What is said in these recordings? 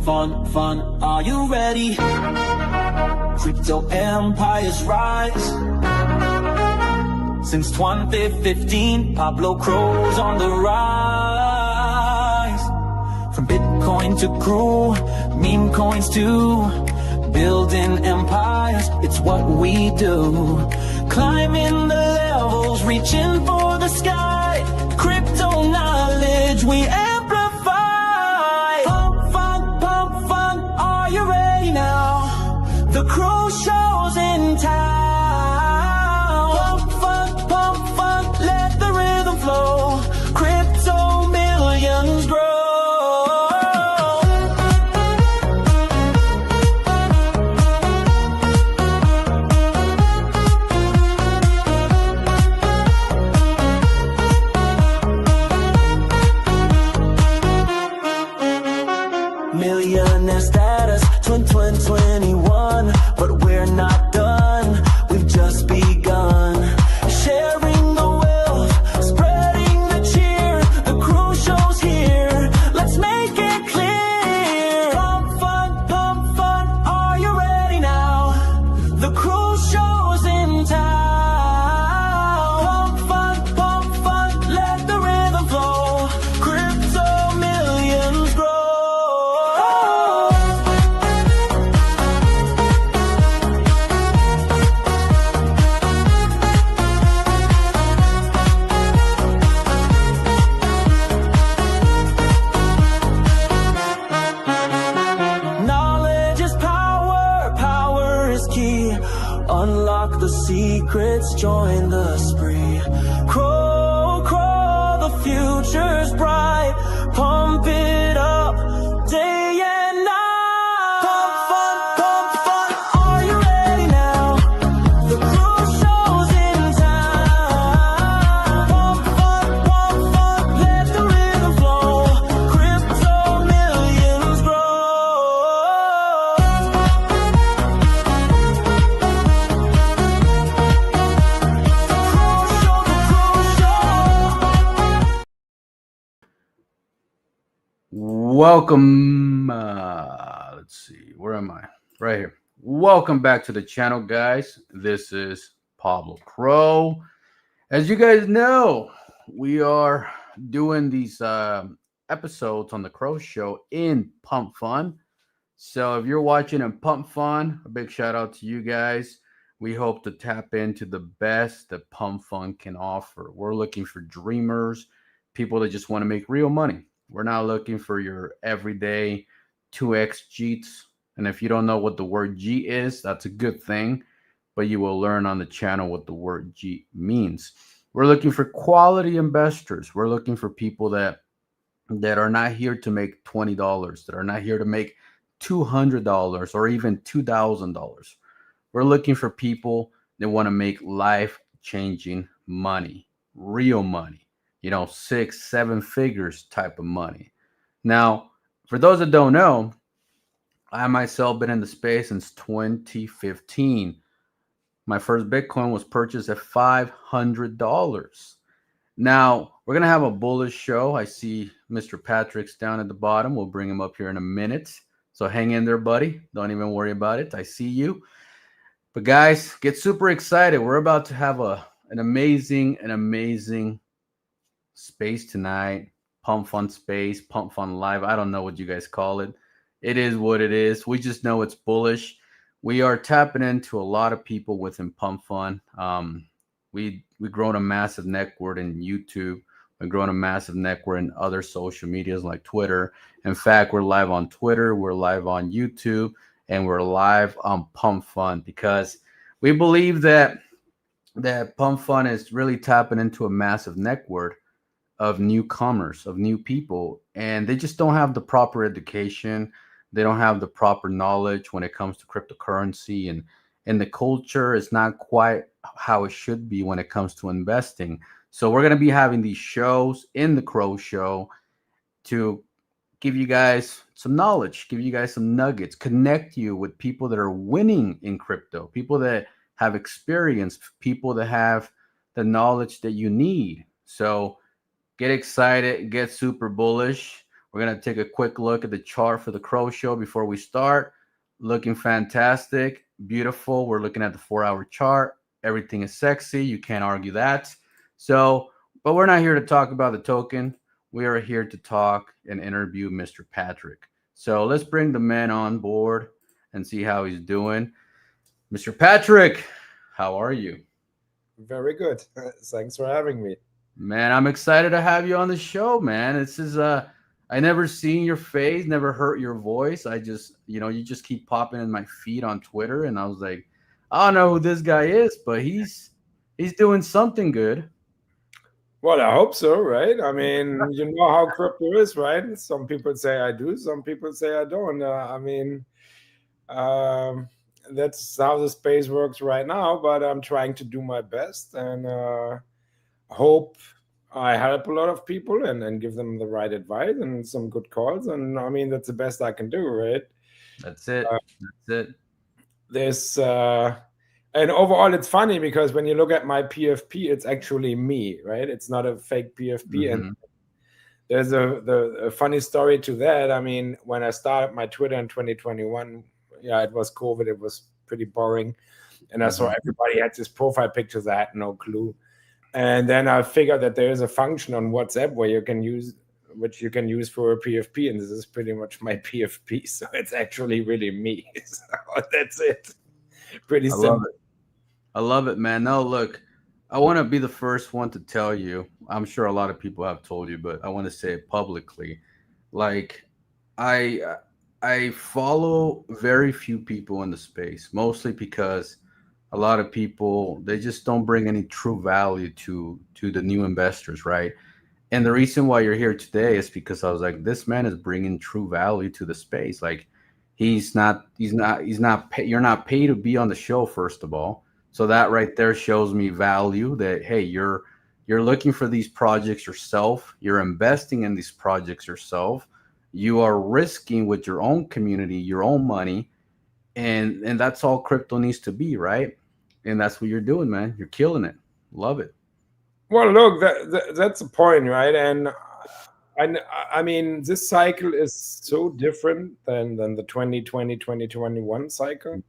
Fun, are you ready? Crypto empires rise. Since 2015, Pablo Cro's on the rise. From Bitcoin to Cro, meme coins to building empires, it's what we do. Climbing the levels, reaching for the sky. Crypto knowledge we amplify. Pump fun, are you ready now? The Cro Show's in town. Pump fun, let the rhythm flow. Crypto millions grow. Millionaire status, 2021, but we're not done, we've just begun. Sharing the wealth, spreading the cheer, the Cro Show's here, let's make it Clear. Pump fun, are you ready now? The Cro Show's in town. Pump fun, let the rhythm flow. Crypto millions grow. Knowledge is power, power is key. Unlock the secrets, join the spree. Cro, the future's bright. Pump it up, day and night. Pump fun, are you ready now? The Cro Show's in town. Pump fun, let the rhythm flow. Crypto millions grow. The Cro Show. Welcome. Let's see. Where am I? Right here. Welcome back to the channel, guys. This is Pablo Cro. As you guys know, we are doing these episodes on the Cro Show in Pump Fun. So if you're watching in Pump Fun, a big shout out to you guys. We hope to tap into the best that Pump Fun can offer. We're looking for dreamers, people that just want to make real money. We're not looking for your everyday 2x cheats. And if you don't know what the word G is, that's a good thing. But you will learn on the channel what the word G means. We're looking for quality investors. We're looking for people that are not here to make $20, that are not here to make $200 or even $2,000. We're looking for people that want to make life-changing money, real money. 6-7 figures type of money. Now, for those that don't know, I myself been in the space since 2015. My first Bitcoin was purchased at $500. Now, we're going to have a bullish show. I see Mr. Patrick's down at the bottom. We'll bring him up here in a minute. So hang in there, buddy. Don't even worry about it. I see you. But guys, get super excited. We're about to have an amazing space tonight. Pump Fun space, Pump Fun live. I don't know what you guys call it. It is what it is. We just know it's bullish. We are tapping into a lot of people within Pump Fun. We've grown a massive network in YouTube. We've grown a massive network in other social medias like Twitter. In fact, we're live on Twitter, we're live on YouTube, and we're live on Pump Fun because we believe that Pump Fun is really tapping into a massive network of newcomers, of new people, and they just don't have the proper education. They don't have the proper knowledge when it comes to cryptocurrency, and the culture is not quite how it should be when it comes to investing. So we're going to be having these shows in the Cro Show to give you guys some knowledge, give you guys some nuggets, connect you with people that are winning in crypto, people that have experience, people that have the knowledge that you need. So get excited, get super bullish. We're going to take a quick look at the chart for the Cro Show before we start. Looking fantastic, beautiful. We're looking at the 4-hour chart. Everything is sexy. You can't argue that. So, but we're not here to talk about the token. We are here to talk and interview Mr. Patrick. So let's bring the man on board and see how he's doing. Mr. Patrick, how are you? Very good. Thanks for having me. Man, I'm excited to have you on the show, man. This is I never seen your face, never heard your voice. I just, you just keep popping in my feed on Twitter, and I was like, I don't know who this guy is, but he's doing something good. Well, I hope so, right? I mean, you know how crypto is, right? Some people say I do, some people say I don't. That's how the space works right now, but I'm trying to do my best and hope I help a lot of people and give them the right advice and some good calls. And I mean, that's the best I can do, right? That's it. That's it. There's and overall it's funny because when you look at my PFP, it's actually me, right? It's not a fake PFP. And there's a funny story to that. I mean, when I started my Twitter in 2021, yeah, it was COVID, it was pretty boring, and I saw everybody had these profile pictures. I had no clue, and then I figured that there is a function on WhatsApp where you can use for a PFP, and this is pretty much my PFP. So it's actually really me. So that's it. Pretty simple. I love it, man. No, look, I want to be the first one to tell you. I'm sure a lot of people have told you, but I want to say it publicly. Like, I follow very few people in the space, mostly because a lot of people, they just don't bring any true value to the new investors, right? And the reason why you're here today is because I was like, this man is bringing true value to the space. Like, you're not paid to be on the show, first of all. So that right there shows me value that, hey, you're looking for these projects yourself. You're investing in these projects yourself. You are risking with your own community, your own money. And that's all crypto needs to be, right? And that's what you're doing, man. You're killing it. Love it. Well, look, that's the point, right? And I mean, this cycle is so different than the 2020, 2021 cycle.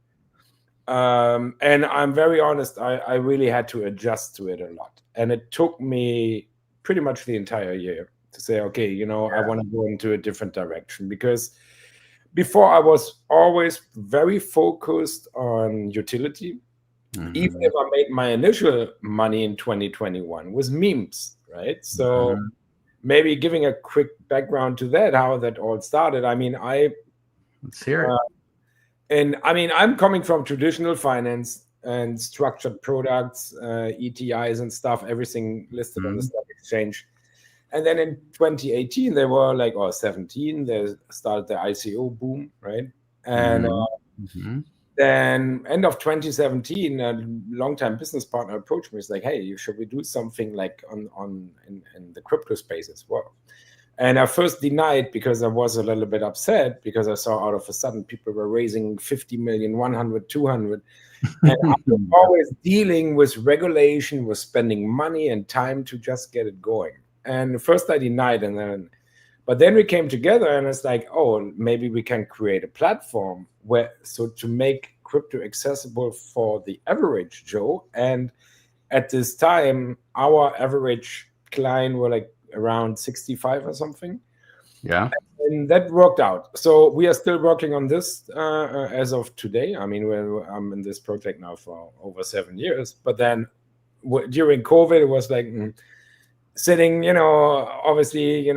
And I'm very honest, I really had to adjust to it a lot. And it took me pretty much the entire year to say, okay, I want to go into a different direction, because before I was always very focused on utility. Even if I made my initial money in 2021 with memes, right? So maybe giving a quick background to that, how that all started. I mean, let's hear it. And I mean, I'm coming from traditional finance and structured products, ETIs and stuff, everything listed on the stock exchange. And then in 2018, they were like, or 17, they started the ICO boom, right? And then end of 2017, a longtime business partner approached me. He's like, hey, should we do something like in the crypto space as well? And I first denied because I was a little bit upset, because I saw out of a sudden people were raising 50 million, 100, 200. And I was always dealing with regulation, with spending money and time to just get it going. And first I denied, but then we came together and it's like, oh, maybe we can create a platform to make crypto accessible for the average Joe. And at this time, our average client were like around 65 or something. Yeah. And that worked out. So we are still working on this as of today. I mean, I'm in this project now for over 7 years. But then during COVID, it was like sitting, obviously,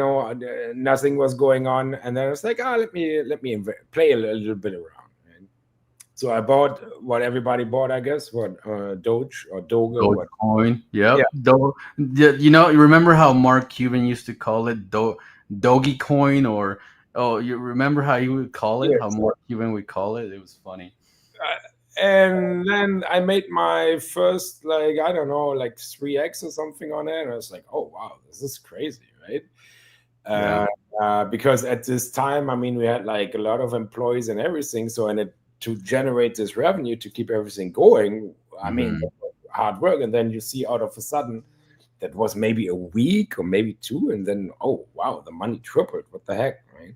nothing was going on. And then I was like, let me play a little bit around. And so I bought what everybody bought, I guess, Doge or Doge. Dogecoin. Yep. Yeah. You remember how Mark Cuban used to call it Dogecoin, or you remember how he would call it? Yes. How Mark Cuban would call it? It was funny. And then I made my first, like, I don't know, like 3x or something on it. And I was like, oh, wow, this is crazy, right? Because at this time, I mean, we had like a lot of employees and everything. So, to generate this revenue, to keep everything going, I mean, hard work. And then you see out of a sudden, that was maybe a week or maybe 2, and then, oh wow, the money tripled. What the heck, right?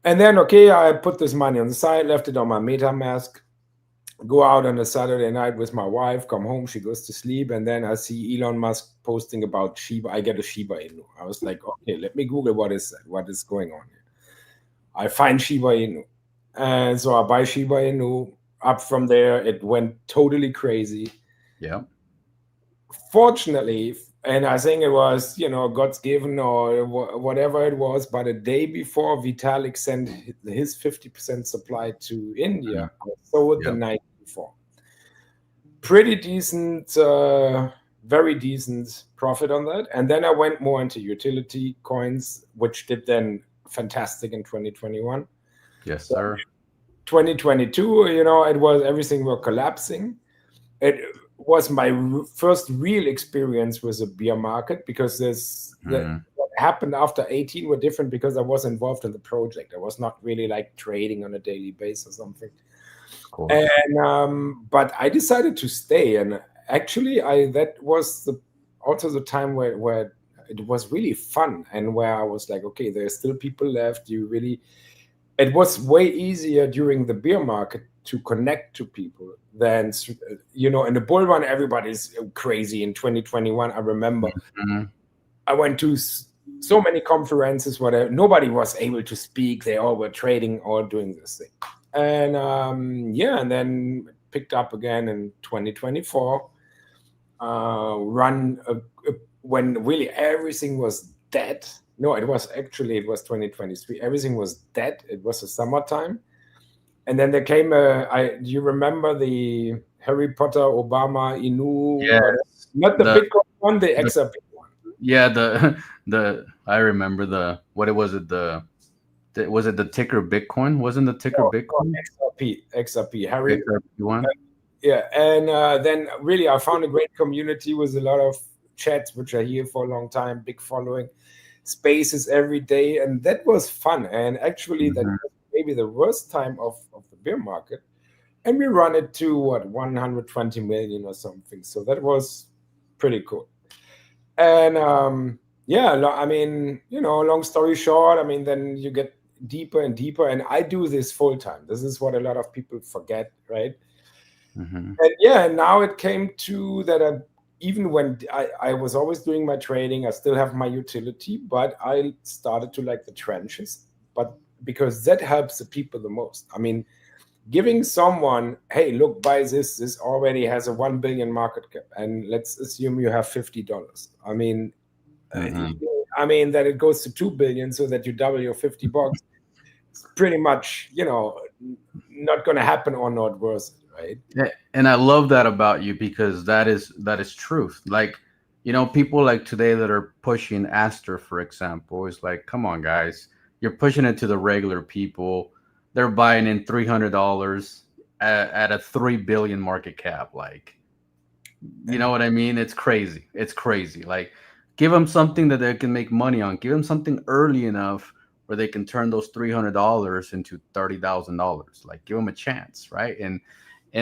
And then, okay, I put this money on the side, left it on my MetaMask, go out on a Saturday night with my wife, come home, she goes to sleep, and then I see Elon Musk posting about Shiba. I get a Shiba Inu. I was like, okay, let me Google what is that? What is going on here? I find Shiba Inu. And so I buy Shiba Inu. Up from there, it went totally crazy. Yeah. Fortunately, and I think it was, God's given or whatever it was, but a day before Vitalik sent his 50% supply to India, I sold the night before. Pretty decent, very decent profit on that. And then I went more into utility coins, which did then fantastic in 2021. Yes, sir. 2022, it was everything were collapsing. It was my first real experience with a beer market, because what happened after 18 were different because I was involved in the project. I was not really like trading on a daily basis or something. Cool. And but I decided to stay, and actually that was also the time where it was really fun, and where I was like, okay, there's still people left. It was way easier during the beer market to connect to people than, in the bull run, everybody's crazy. In 2021, I remember I went to so many conferences where nobody was able to speak. They all were trading or doing this thing. And and then picked up again in 2024, when really everything was dead. No, it was 2023. Everything was dead. It was the summertime. And then there came do you remember the Harry Potter Obama Inu? Yes. Not the Bitcoin one, the XRP one. Yeah, I remember was it the ticker Bitcoin? Wasn't the ticker Bitcoin? XRP. Harry XRP one. Yeah, and then really I found a great community with a lot of chats, which are here for a long time, big following, spaces every day, and that was fun. And actually that was maybe the worst time of the bear market, and we run it to 120 million or something. So that was pretty cool. And long story short, then you get deeper and deeper, and I do this full time. This is what a lot of people forget, right? And now it came to that even when I was always doing my trading, I still have my utility, but I started to like the trenches, but because that helps the people the most. Giving someone, hey, look, buy this already has a 1 billion market cap, and let's assume you have $50. That it goes to 2 billion, so that you double your $50. It's pretty much, not going to happen or not worth it. Right. Yeah, and I love that about you, because that is truth. Like, people like today that are pushing Aster, for example, is like, come on, guys, you're pushing it to the regular people. They're buying in $300 at a 3 billion market cap. Like, you know what I mean? It's crazy. It's crazy. Like, give them something that they can make money on. Give them something early enough where they can turn those $300 into $30,000. Like, give them a chance, right? And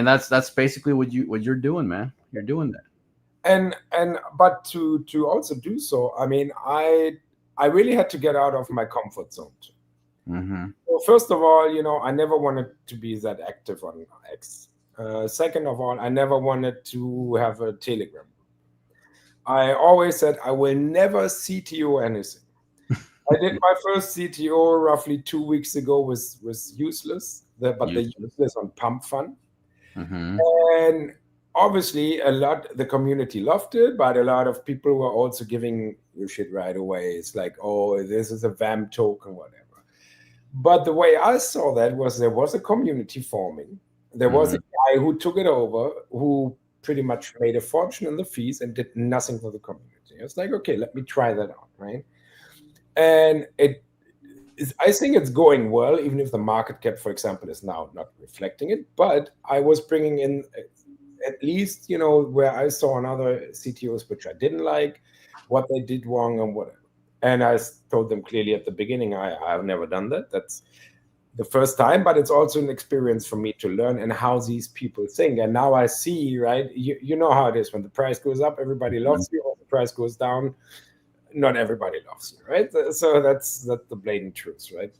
that's basically what you're doing, man. You're doing that. But to also do so, I really had to get out of my comfort zone. So first of all, I never wanted to be that active on X. Second of all, I never wanted to have a Telegram. I always said I will never CTO anything. I did my first CTO roughly 2 weeks ago, was useless, the useless on Pump Fund. And obviously the community loved it, but a lot of people were also giving you shit right away. It's like, oh, this is a VAMP token, whatever. But the way I saw that was there was a community forming. There was a guy who took it over, who pretty much made a fortune in the fees and did nothing for the community. It's like, okay, let me try that out, right? And I think it's going well, even if the market cap, for example, is now not reflecting it. But I was bringing in at least, where I saw another CTOs which I didn't like, what they did wrong and whatever. And I told them clearly at the beginning, I've never done that. That's the first time, but it's also an experience for me to learn and how these people think. And now I see, right, you know how it is. When the price goes up, everybody loves you. When the price goes down, not everybody loves you, right? So that's the blatant truth, right?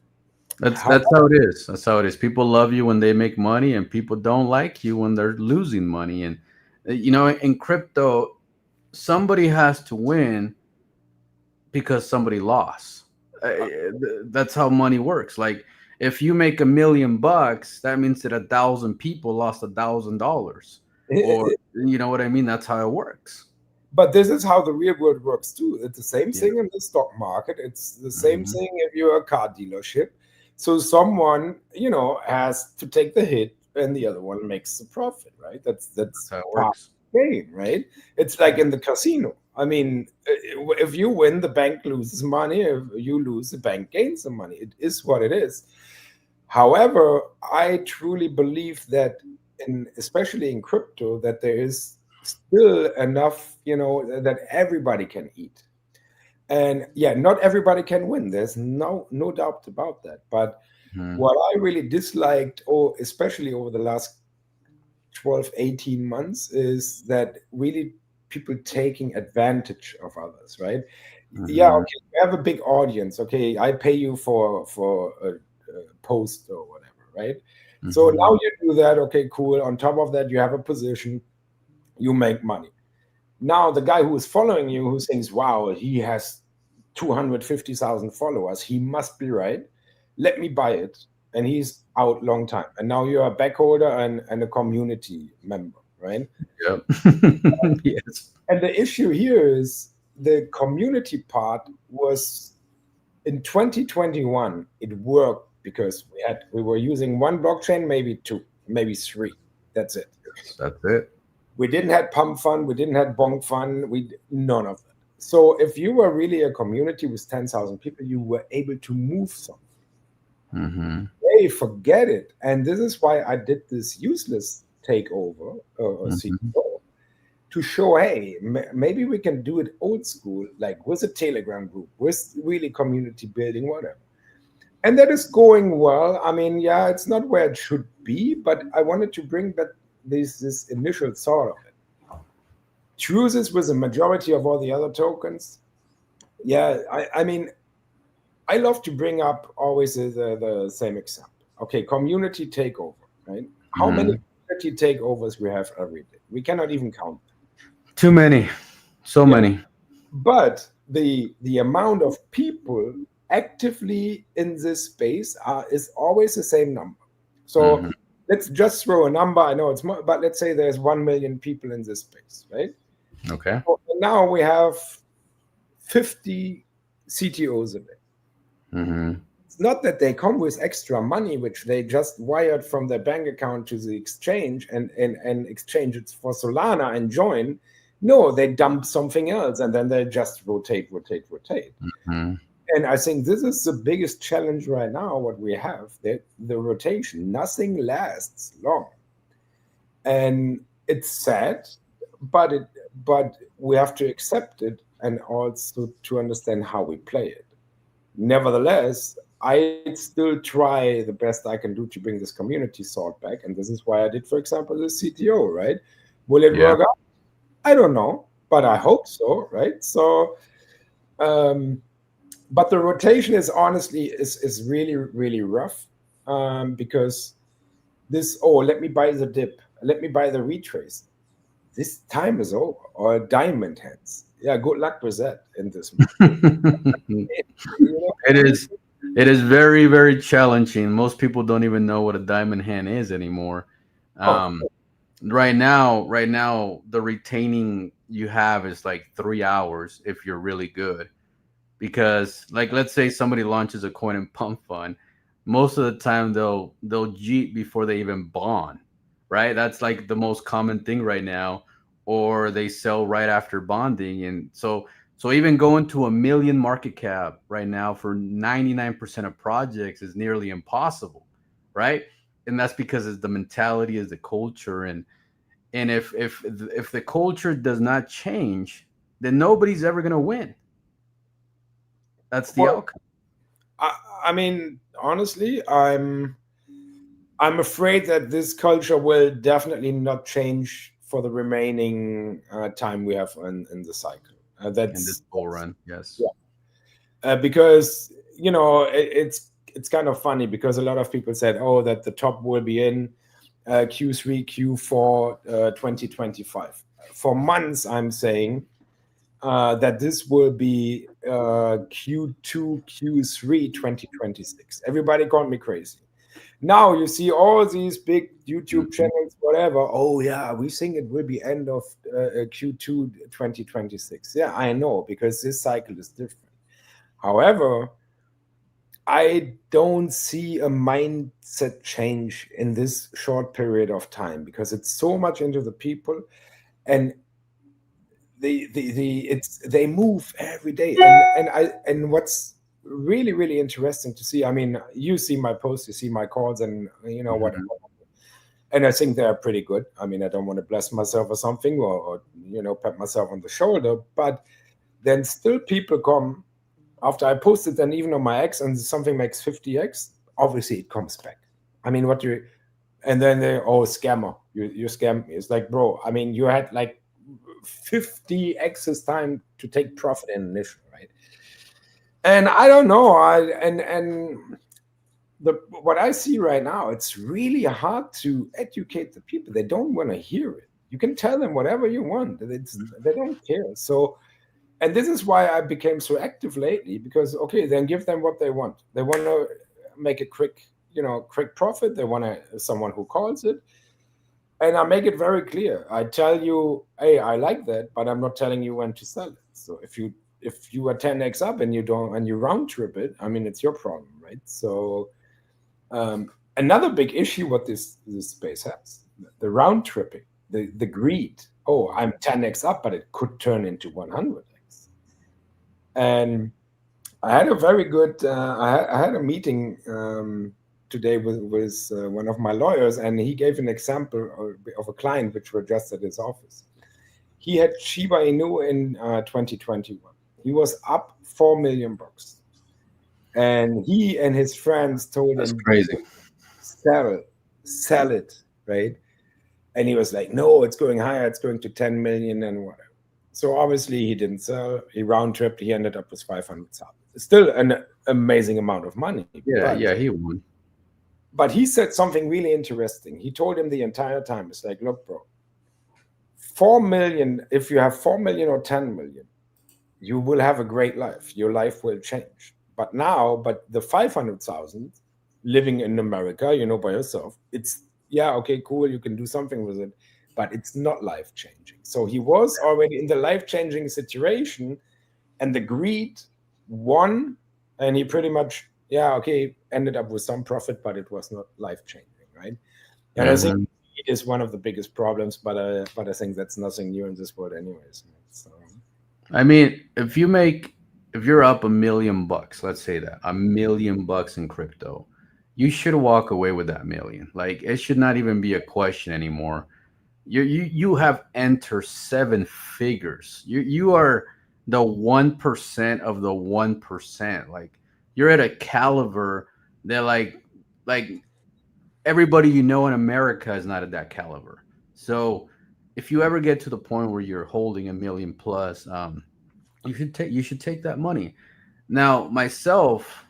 That's how it is. That's how it is. People love you when they make money, and people don't like you when they're losing money. And in crypto, somebody has to win because somebody lost. That's how money works. Like if you make $1,000,000, that means that 1,000 people lost $1,000, or you know what I mean. That's how it works. But this is how the real world works too. It's the same Yeah. thing in the stock market. It's the same thing if you're a car dealership. So someone, has to take the hit and the other one makes the profit, right? That's how it part works. of the game, right? It's like in the casino. I mean, if you win, the bank loses money. If you lose, the bank gains some money. It is what it is. However, I truly believe that, especially in crypto, that there is still enough, that everybody can eat. And yeah, not everybody can win. There's no doubt about that. But what I really disliked, or especially over the last 12, 18 months, is that really people taking advantage of others, right? Yeah, okay, you have a big audience. Okay, I pay you for a post or whatever, right? So now you do that. Okay, cool. On top of that, you have a position, you make money. Now the guy who is following you, who thinks, wow, he has 250,000 followers, he must be right. Let me buy it. And he's out long time. And now you're a backholder and a community member, right? Yep. Yes. And the issue here is the community part was in 2021, it worked because we were using one blockchain, maybe two, maybe three. That's it. That's it. We didn't have pump fund, we didn't have bonk fund, none of that. So if you were really a community with 10,000 people, you were able to move something. Hey, forget it. And this is why I did this useless takeover CEO, to show, hey, maybe we can do it old school, like with a Telegram group, with really community building, whatever. And that is going well. I mean, yeah, it's not where it should be, but I wanted to bring back this initial thought of it. Truth is, with the majority of all the other tokens, yeah, I mean, I love to bring up always the same example. Okay, community takeover, right? How many community takeovers we have every day? We cannot even count them. Too many. So many. But the amount of people actively in this space is always the same number. So let's just throw a number. I know it's more, but let's say there's 1 million people in this space, right? Okay. So now we have 50 CTOs a day. It's not that they come with extra money, which they just wired from their bank account to the exchange and exchange it for Solana and join. No, they dump something else and then they just rotate. And I think this is the biggest challenge right now, what we have, the rotation. Nothing lasts long. And it's sad, but we have to accept it and also to understand how we play it. Nevertheless, I still try the best I can do to bring this community thought back. And this is why I did, for example, the CTO, right? Will it work out? I don't know, but I hope so, right? So, but the rotation is honestly is really, really rough because this, let me buy the dip, let me buy the retrace. This time is over, or diamond hands. Yeah, good luck with that in this. It is very, very challenging. Most people don't even know what a diamond hand is anymore. Right now, the retaining you have is like 3 hours if you're really good. Because, like, let's say somebody launches a coin and pump fund, most of the time they'll jeet before they even bond, right? That's like the most common thing right now. Or they sell right after bonding, and so even going to 1 million market cap right now for 99% of projects is nearly impossible, right? And that's because it's the mentality, is the culture, and if the culture does not change, then nobody's ever gonna win. That's the outcome. I mean, honestly, I'm afraid that this culture will definitely not change for the remaining time we have in the cycle. in this bull run. Yes. Because it's kind of funny because a lot of people said, oh, that the top will be in Q3, Q4 2025. For months, I'm saying that this will be Q2, Q3 2026. Everybody called me crazy. Now you see all these big YouTube channels, whatever. Oh yeah, we think it will be end of Q2 2026. Yeah, I know, because this cycle is different. However, I don't see a mindset change in this short period of time because it's so much into the people, and they move every day. And what's really interesting to see, I mean, you see my posts, you see my calls, and what, and I think they're pretty good. I mean, I don't want to bless myself or something, or pat myself on the shoulder, but then still people come after I posted, then even on my X, and something makes 50x, obviously it comes back. I mean, and then they, oh, scammer, you scammed me. It's like, bro, I mean, you had like 50x's time to take profit in initial, right? And I don't know, what I see right now, it's really hard to educate the people. They don't want to hear it. You can tell them whatever you want. They don't care. So, and this is why I became so active lately, because, okay, then give them what they want. They want to make a quick profit. They want someone who calls it. And I make it very clear. I tell you, hey, I like that, but I'm not telling you when to sell it. So if you are 10x up and you round trip it, I mean, it's your problem, right? So another big issue what this space has, the round tripping, the greed. Oh, I'm 10x up, but it could turn into 100x. And I had a very good. I had a meeting today with one of my lawyers, and he gave an example of a client which were just at his office. He had Shiba Inu in 2021. He was up $4 million, and he and his friends told him, crazy, sell it, right? And he was like, no, it's going higher. It's going to 10 million and whatever. So obviously he didn't sell. He round tripped. He ended up with 500,000. Still an amazing amount of money. Yeah, he won. But he said something really interesting. He told him the entire time, it's like, look, bro, 4 million, if you have 4 million or 10 million, you will have a great life. Your life will change. But the 500,000 living in America, by yourself, it's, yeah, okay, cool, you can do something with it, but it's not life-changing. So he was already in the life-changing situation, and the greed won, and he pretty much, ended up with some profit, but it was not life-changing, right? And I think it is one of the biggest problems, but I think that's nothing new in this world anyways. So, I mean, if you're up $1 million, let's say that $1 million in crypto, you should walk away with that million. Like, it should not even be a question anymore. You have entered 7 figures. You are the 1% of the 1%. Like, you're at a caliber that like everybody in America is not at that caliber. So if you ever get to the point where you're holding $1 million plus, you should take that money. Now, myself,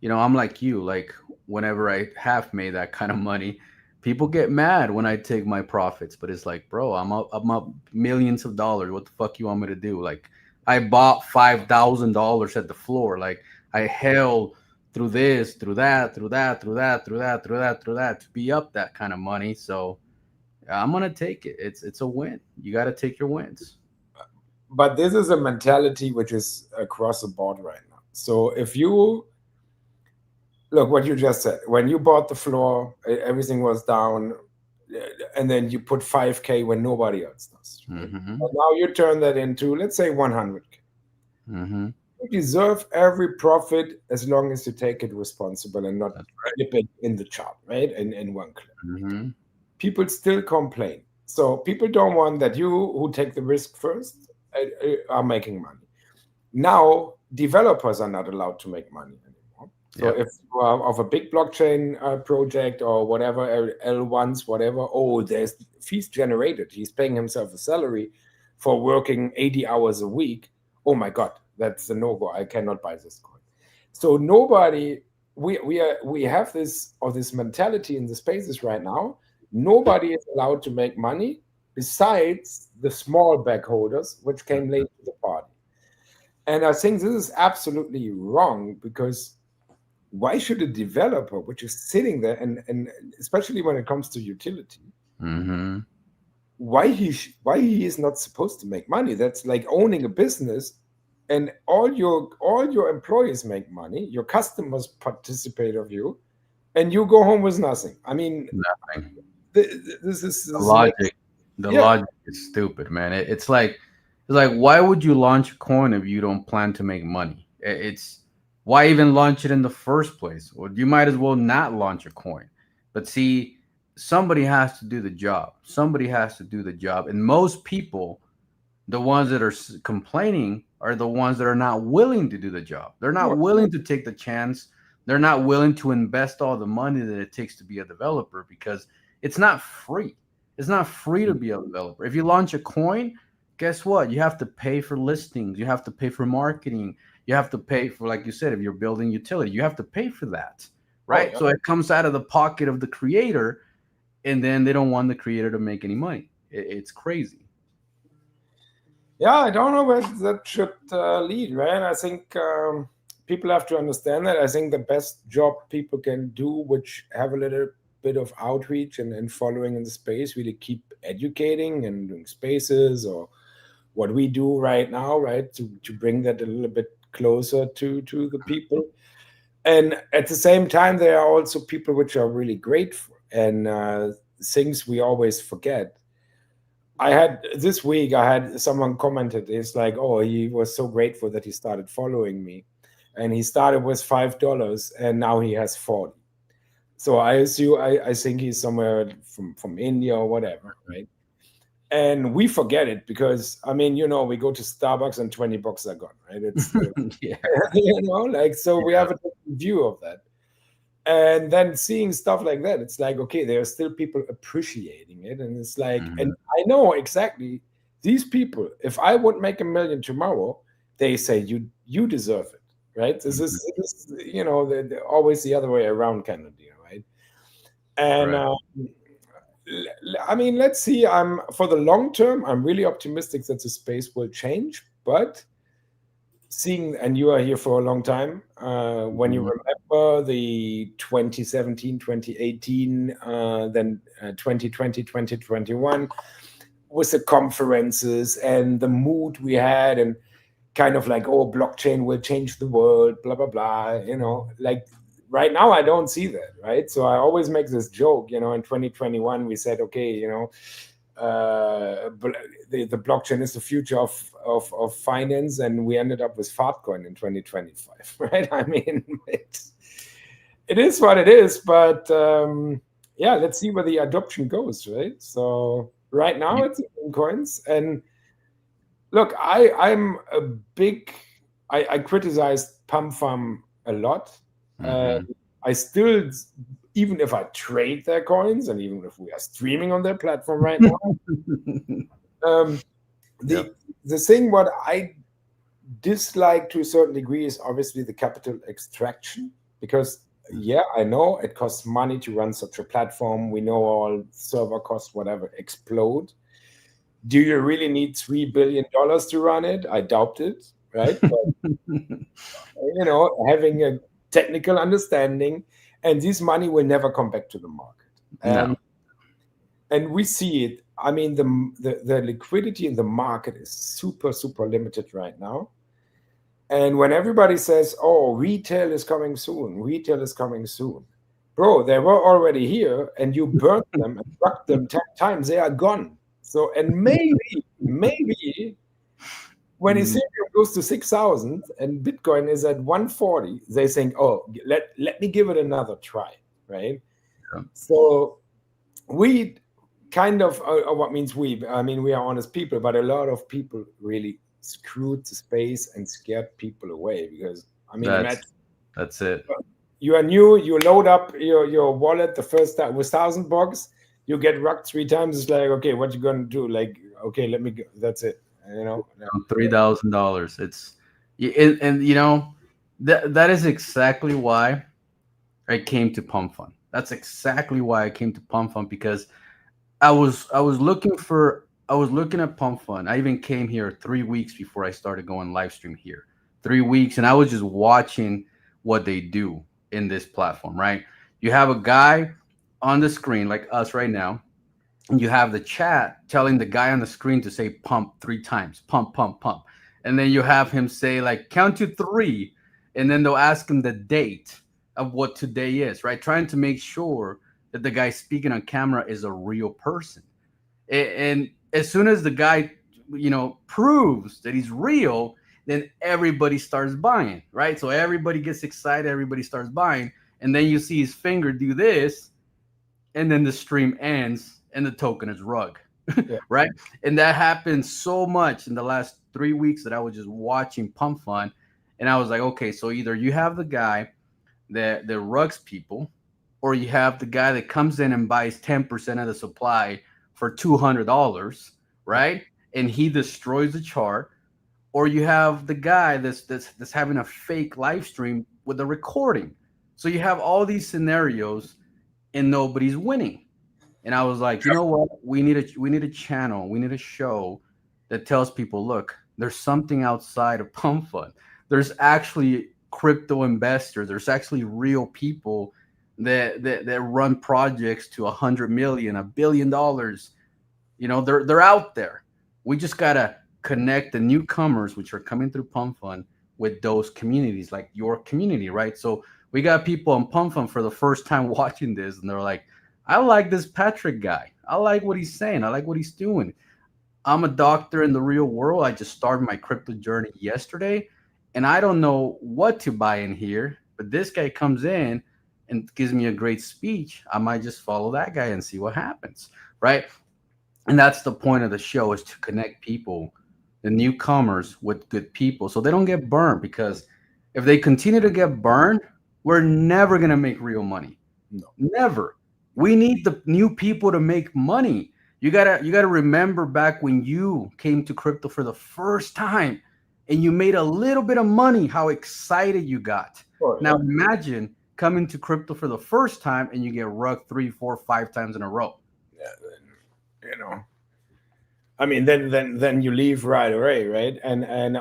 I'm like you. Like, whenever I have made that kind of money, people get mad when I take my profits, but it's like, bro, I'm up millions of dollars. What the fuck you want me to do? Like, I bought $5,000 at the floor. Like, I held through this, through that to be up that kind of money. So I'm gonna take it. It's a win. You got to take your wins. But this is a mentality which is across the board right now. So if you look what you just said, when you bought the floor, everything was down, and then you put 5K when nobody else does. Right? And now you turn that into, let's say, 100K. You deserve every profit as long as you take it responsible and not clip it in the chart, right? In one clip. People still complain. So people don't want that you, who take the risk first, are making money. Now, developers are not allowed to make money anymore. So if you are of a big blockchain project or whatever, L1s, whatever, there's fees generated. He's paying himself a salary for working 80 hours a week. oh my God, that's a no-go. I cannot buy this coin. So nobody, we have this mentality in the spaces right now. Nobody is allowed to make money besides the small bag holders, which came late to the party. And I think this is absolutely wrong, because why should a developer, which is sitting there, and especially when it comes to utility, why he is not supposed to make money? That's like owning a business, and all your employees make money, your customers participate of you, and you go home with nothing. I mean, nothing. This is The logic. The logic is stupid, man. It's like why would you launch a coin if you don't plan to make money? It's why even launch it in the first place? Or you might as well not launch a coin. But see, somebody has to do the job. Somebody has to do the job, and most people, the ones that are complaining, are the ones that are not willing to do the job. They're not willing to take the chance. They're not willing to invest all the money that it takes to be a developer, because it's not free. It's not free to be a developer. If you launch a coin, guess what? You have to pay for listings. You have to pay for marketing. You have to pay for, like you said, if you're building utility, you have to pay for that, right? So it comes out of the pocket of the creator, and then they don't want the creator to make any money. It's crazy. Yeah, I don't know where that should lead, right? I think people have to understand that. I think the best job people can do, which have a little bit of outreach and following in the space, really keep educating and doing spaces, or what we do right now, right, to bring that a little bit closer to the people. And at the same time, there are also people which are really grateful, and things we always forget. This week I had someone commented, it's like, oh, he was so grateful that he started following me, and he started with $5 and now he has 40. So I think he's somewhere from India or whatever, right? And we forget it, because I mean, we go to Starbucks and $20 are gone, right? It's so we have a different view of that. And then seeing stuff like that, it's like, okay, there are still people appreciating it. And it's like, and I know exactly these people, if I would make $1 million tomorrow, they say, you deserve it, right? This is they're always the other way around kind of deal, right? And I mean, let's see. For the long term, I'm really optimistic that the space will change. But seeing, and you are here for a long time, when you remember the 2017, 2018, then 2020, 2021, with the conferences and the mood we had, and kind of like, oh, blockchain will change the world, blah, blah, blah, like right now I don't see that, right? So I always make this joke, in 2021 we said, okay, the blockchain is the future of finance, and we ended up with Fartcoin in 2025, right? I mean, it is what it is, but let's see where the adoption goes, right? So right now it's in coins, and look, I'm a big, I criticized PumFarm a lot. I still, even if I trade their coins, and even if we are streaming on their platform right now, the thing what I dislike to a certain degree is obviously the capital extraction, because I know it costs money to run such a platform. We know all server costs, whatever, explode. Do you really need $3 billion to run it? I doubt it, right? But, having a technical understanding, and this money will never come back to the market. And we see it. I mean, the liquidity in the market is super, super limited right now. And when everybody says, oh, retail is coming soon, bro, they were already here, and you burnt them and struck them 10 times, they are gone. So, and maybe when Ethereum goes to 6,000 and Bitcoin is at 140, they think, oh, let me give it another try, right? Yeah. So we kind of, what means we? I mean, we are honest people, but a lot of people really screwed the space and scared people away, because, I mean, that's it. You are new, you load up your wallet the first time with $1,000, you get rucked 3 times. It's like, okay, what you gonna do? Like, okay, let me go. That's it. $3,000. And you know that is exactly why I came to Pump Fun. That's exactly why I came to Pump Fun, because I was looking at Pump Fun. I even came here 3 weeks before I started going live stream here. 3 weeks, and I was just watching what they do in this platform. Right, you have a guy on the screen like us right now, and you have the chat telling the guy on the screen to say pump 3 times, pump, pump, pump. And then you have him say like count to 3, and then they'll ask him the date of what today is, right? Trying to make sure that the guy speaking on camera is a real person. And as soon as the guy, proves that he's real, then everybody starts buying, right? So everybody gets excited, everybody starts buying, and then you see his finger do this, and then the stream ends and the token is rug. Yeah. Right, and that happened so much in the last 3 weeks that I was just watching Pump Fun, and I was like, okay, so either you have the guy that rugs people, or you have the guy that comes in and buys 10% of the supply for $200, right, and he destroys the chart, or you have the guy that's having a fake live stream with a recording. So you have all these scenarios and nobody's winning. And I was like, you know what? We need a channel, we need a show that tells people, look, there's something outside of Pump Fun. There's actually crypto investors. There's actually real people that run projects to 100 million, $1 billion. They're out there. We just gotta connect the newcomers, which are coming through Pump Fun, with those communities, like your community, right? So we got people on Pump Fun for the first time watching this, and they're like, I like this Patrick guy. I like what he's saying. I like what he's doing. I'm a doctor in the real world. I just started my crypto journey yesterday, and I don't know what to buy in here. But this guy comes in and gives me a great speech. I might just follow that guy and see what happens, right? And that's the point of the show, is to connect people, the newcomers, with good people, so they don't get burned. Because if they continue to get burned, we're never gonna make real money. No. Never. We need the new people to make money. You gotta remember back when you came to crypto for the first time and you made a little bit of money, how excited you got. Sure, now yeah. imagine coming to crypto for the first time and you get rugged 3, 4, 5 times in a row. Yeah, I mean, then you leave right away, right? And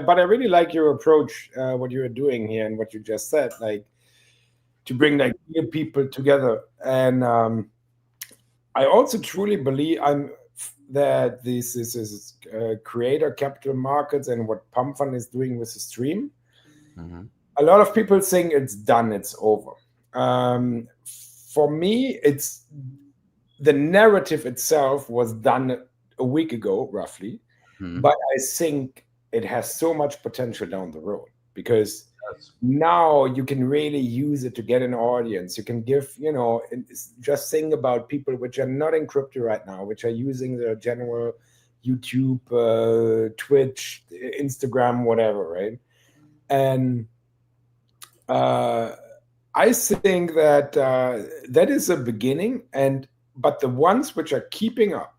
but I really like your approach, what you're doing here and what you just said, like to bring like people together. And I also truly believe that this is creator capital markets and what Pump Fun is doing with the stream. Mm-hmm. A lot of people think it's done, it's over. For me, it's the narrative itself was done a week ago, roughly. Mm-hmm. But I think it has so much potential down the road, because now you can really use it to get an audience. You can give, just think about people which are not in crypto right now, which are using the general YouTube, Twitch, Instagram, whatever, right? And I think that that is a beginning, but the ones which are keeping up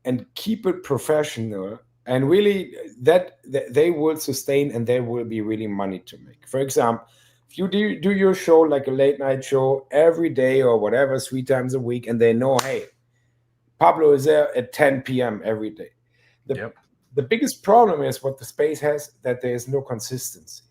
and keep it professional, and really that they will sustain, and there will be really money to make. For example, if you do your show like a late night show every day or whatever, 3 times a week, and they know, hey, Pablo is there at 10 p.m. every day. The biggest problem is what the space has, that there is no consistency.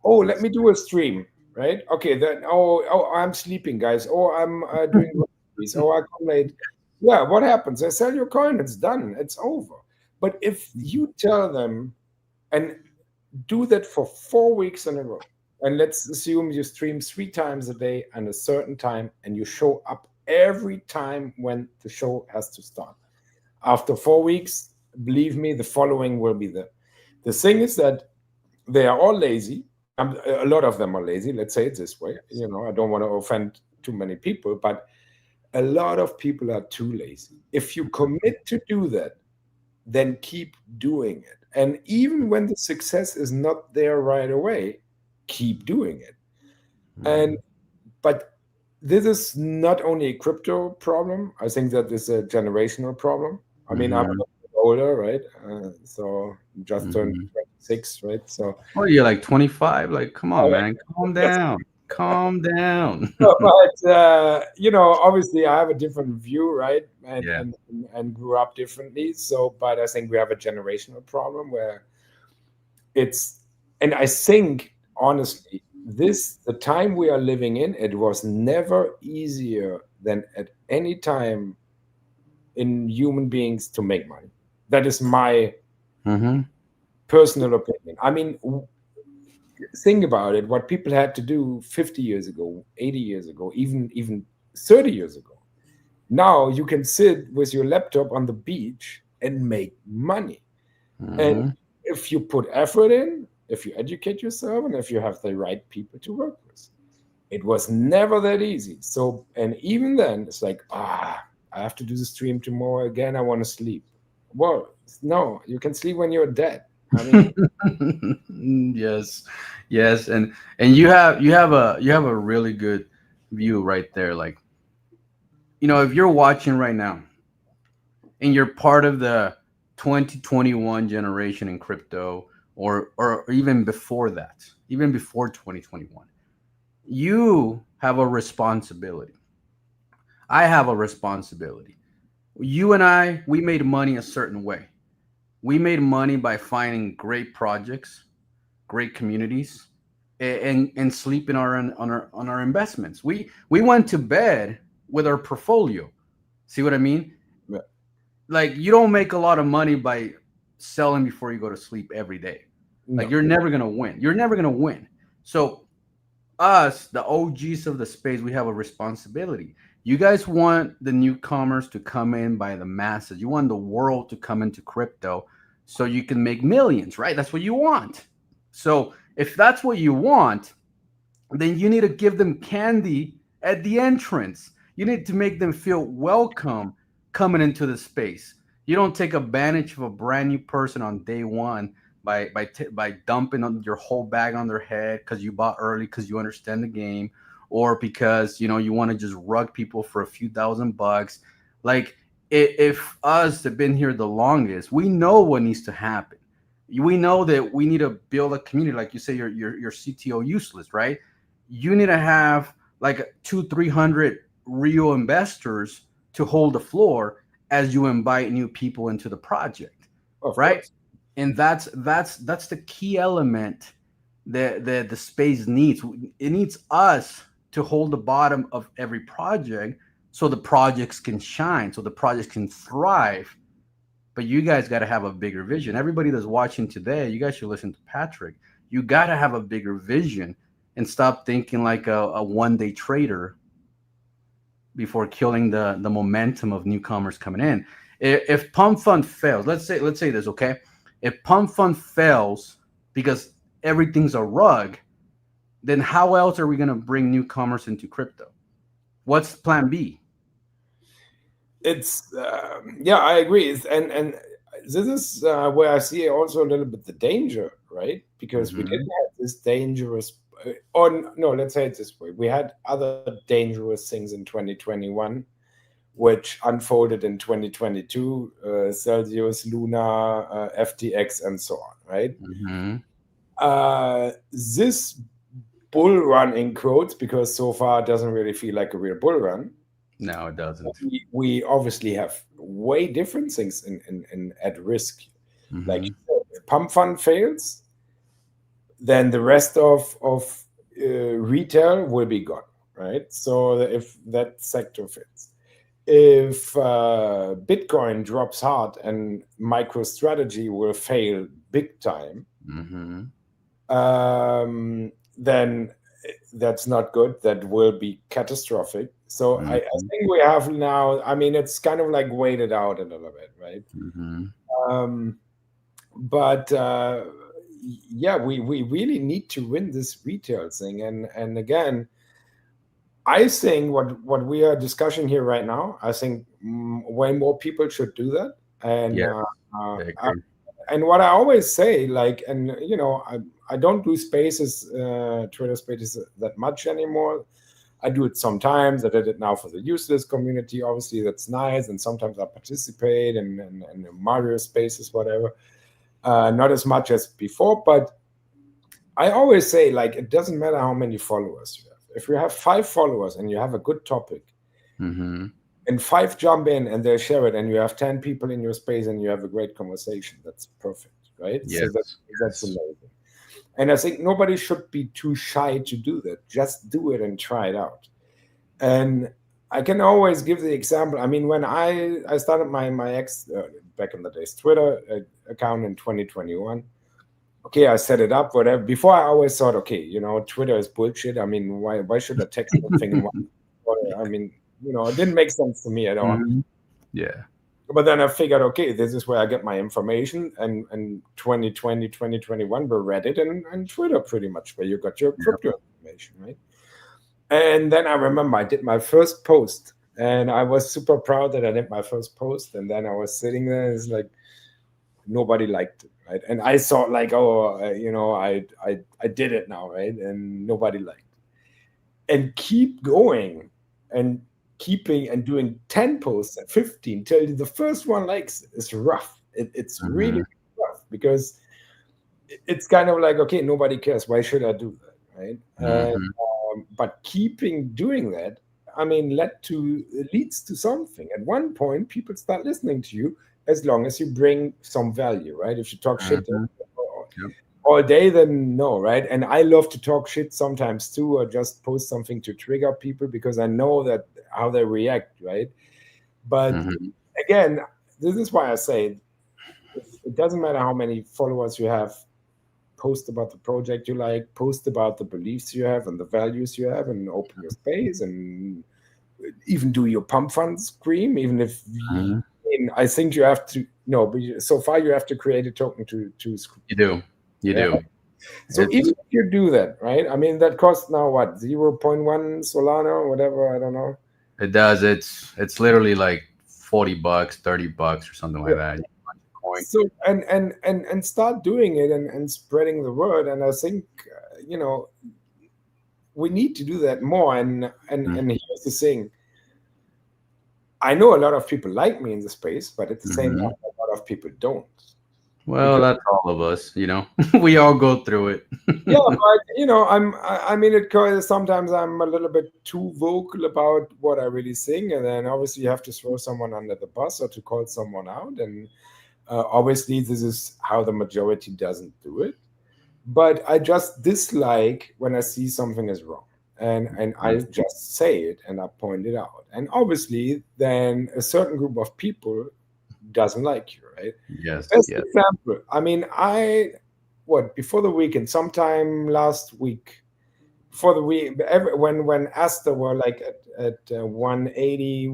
Oh, let me do a stream, right? Okay, then, oh, I'm sleeping, guys. Oh, I'm doing groceries. Oh, I come late. Yeah, what happens? I sell your coin. It's done. It's over. But if you tell them and do that for 4 weeks in a row, and let's assume you stream 3 times a day and a certain time, and you show up every time when the show has to start. After 4 weeks, believe me, the following will be there. The thing is that they are all lazy. A lot of them are lazy. Let's say it this way. I don't want to offend too many people, but a lot of people are too lazy. If you commit to do that, then keep doing it. And even when the success is not there right away, keep doing it. But this is not only a crypto problem. I think that is a generational problem. I mean, I'm a older, right? So just turned Mhm. 26, right? So, Oh, you're like 25. Like, come on, man, calm that's down, calm down. no, but obviously, I have a different view, right? And Yeah. and grew up differently. So, but I think we have a generational problem where it's, and I think honestly, the time we are living in, it was never easier than at any time in human beings to make money. That is my Mm-hmm. personal opinion. I mean, think about it. What people had to do 50 years ago, 80 years ago, even 30 years ago. Now you can sit with your laptop on the beach and make money. And Mm-hmm. if you put effort in, if you educate yourself, and if you have the right people to work with, it was never that easy. So, and even then, it's like, I have to do the stream tomorrow again. I want to sleep. Well, no, you can sleep when you're dead. I mean, Yes, yes, and you have a really good view right there. Like, if you're watching right now and you're part of the 2021 generation in crypto, or even before that, even before 2021, you have a responsibility. I have a responsibility. You and we made money a certain way. We made money by finding great projects, great communities, and sleeping on our investments. We went to bed with our portfolio. See what I mean? Like, you don't make a lot of money by selling before you go to sleep every day. Like, no. you're never gonna win. You're never gonna win. So us, the OGs of the space, we have a responsibility. You guys want the newcomers to come in by the masses. You want the world to come into crypto so you can make millions, right? That's what you want. So if that's what you want, then you need to give them candy at the entrance. You need to make them feel welcome coming into the space. You don't take advantage of a brand new person on day one by dumping on your whole bag on their head because you bought early because you understand the game, or because you want to just rug people for a few $1,000. Like, if us have been here the longest, we know what needs to happen. We know that we need to build a community. Like you say, your CTO useless, right? You need to have like 200-300 real investors to hold the floor as you invite new people into the project, Of right? course. And that's the key element that the space needs. It needs us to hold the bottom of every project so the projects can shine, so the projects can thrive. But you guys got to have a bigger vision. Everybody that's watching today, you guys should listen to Patrick. You got to have a bigger vision and stop thinking like a one-day trader before killing the momentum of newcomers coming in. If Pump Fund fails, let's say this, okay? If Pump Fund fails because everything's a rug, then how else are we going to bring newcomers into crypto? What's plan B? It's yeah, I agree. And this is where I see also a little bit the danger, right? Because we Mm-hmm. didn't have this dangerous, or no, let's say it this way: we had other dangerous things in 2021, which unfolded in 2022, Celsius, Luna, FTX, and so on, right? Mm-hmm. This bull run in quotes, because so far it doesn't really feel like a real bull run. No, it doesn't. We obviously have way different things in at risk. Like, Mm-hmm. if Pump Fund fails, then the rest of retail will be gone, right? So if that sector fails, if Bitcoin drops hard and MicroStrategy will fail big time, Mm-hmm. then that's not good. That will be catastrophic. So I Mm-hmm. think we have now, I mean, it's kind of like waited out a little bit, right? Mm-hmm. Um, but yeah, we really need to win this retail thing. And again, I think what we are discussing here right now, I think way more people should do that. And Yeah, uh, I agree. and what I always say, like, and I don't do spaces, Twitter spaces that much anymore. I do it sometimes. I did it now for the useless community. Obviously, that's nice. And sometimes I participate in Mario spaces, whatever. Not as much as before, but I always say, like, it doesn't matter how many followers you have. If you have 5 followers and you have a good topic, and 5 jump in and they share it, and you have 10 people in your space and you have a great conversation, that's perfect, right? Yes. So that's amazing. And I think nobody should be too shy to do that. Just do it and try it out. And I can always give the example. I mean, when I started my ex back in the days Twitter account in 2021. Okay, I set it up, whatever. Before I always thought, okay, Twitter is bullshit. I mean, why should I text something in one? I mean, it didn't make sense to me at all. Yeah. But then I figured, okay, this is where I get my information. And 2020, 2021 were Reddit and Twitter pretty much, where you got your crypto information, right? And then I remember I did my first post, and I was super proud that I did my first post. And then I was sitting there, it's like nobody liked it, right? And I thought, like, I did it now, right? And nobody liked it. And keep going and keeping and doing 10 posts and 15 till the first one likes it is rough. It's really rough, because it's kind of like, okay, nobody cares. Why should I do that, right? But keeping doing that, I mean, leads to something. At one point, people start listening to you as long as you bring some value, right? If you talk shit all day, then no, right? And I love to talk shit sometimes too, or just post something to trigger people, because I know that how they react, right? But again, this is why I say it doesn't matter how many followers you have. Post about the project you like, post about the beliefs you have and the values you have, and open your space, and even do your pump fund scream, even if I think you have to but so far you have to create a token to scream. You do. So even if you do that, right? I mean, that costs now what, 0.1 Solana or whatever, I don't know. It does. It's literally like $40, $30 or something like that. So and start doing it and spreading the word. And I think we need to do that more. And here's the thing. I know a lot of people like me in the space, but at the same time, a lot of people don't. Well, that's all of us, we all go through it. Yeah, but sometimes I'm a little bit too vocal about what I really think, and then obviously you have to throw someone under the bus or to call someone out, and obviously this is how the majority doesn't do it. But I just dislike when I see something is wrong, and I just say it and I point it out, and obviously then a certain group of people doesn't like you, right? Yes. Best example. I mean, before the weekend, sometime last week, before the week, when Asta were like at 180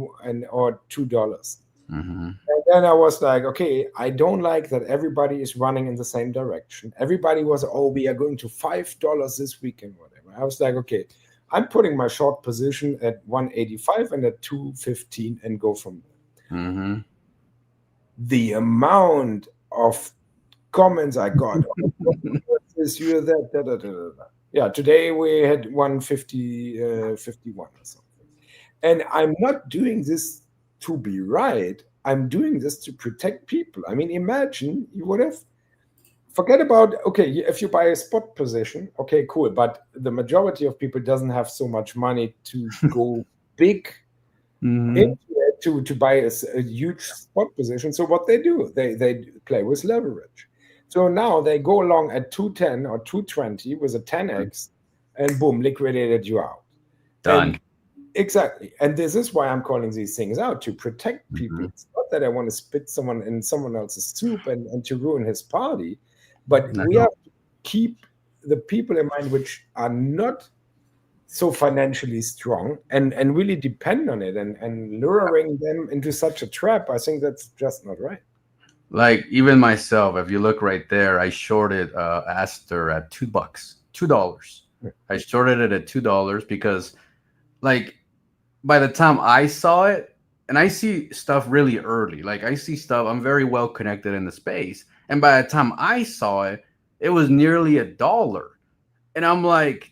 or $2, and then I was like, okay, I don't like that everybody is running in the same direction. Everybody was, we are going to $5 this weekend, whatever. I was like, okay, I'm putting my short position at 185 and at 215 and go from there. The amount of comments I got, yeah, today we had 150, 51 or something. And I'm not doing this to be right. I'm doing this to protect people. I mean, imagine you would have, forget about, okay, if you buy a spot position, okay, cool. But the majority of people doesn't have so much money to go big into it, to buy a huge spot position. So what they do, they play with leverage. So now they go along at 210 or 220 with a 10x, and boom, liquidated you out. Done. Exactly. And this is why I'm calling these things out, to protect people. It's not that I want to spit someone in someone else's soup and to ruin his party, but we have to keep the people in mind which are not so financially strong and really depend on it, and luring them into such a trap. I think that's just not right. Like, even myself, if you look right there, I shorted Aster at $2. I shorted it at $2 because, like, by the time I saw it, and I see stuff really early, like I see stuff, I'm very well connected in the space, and by the time I saw it, it was nearly $1. And I'm like,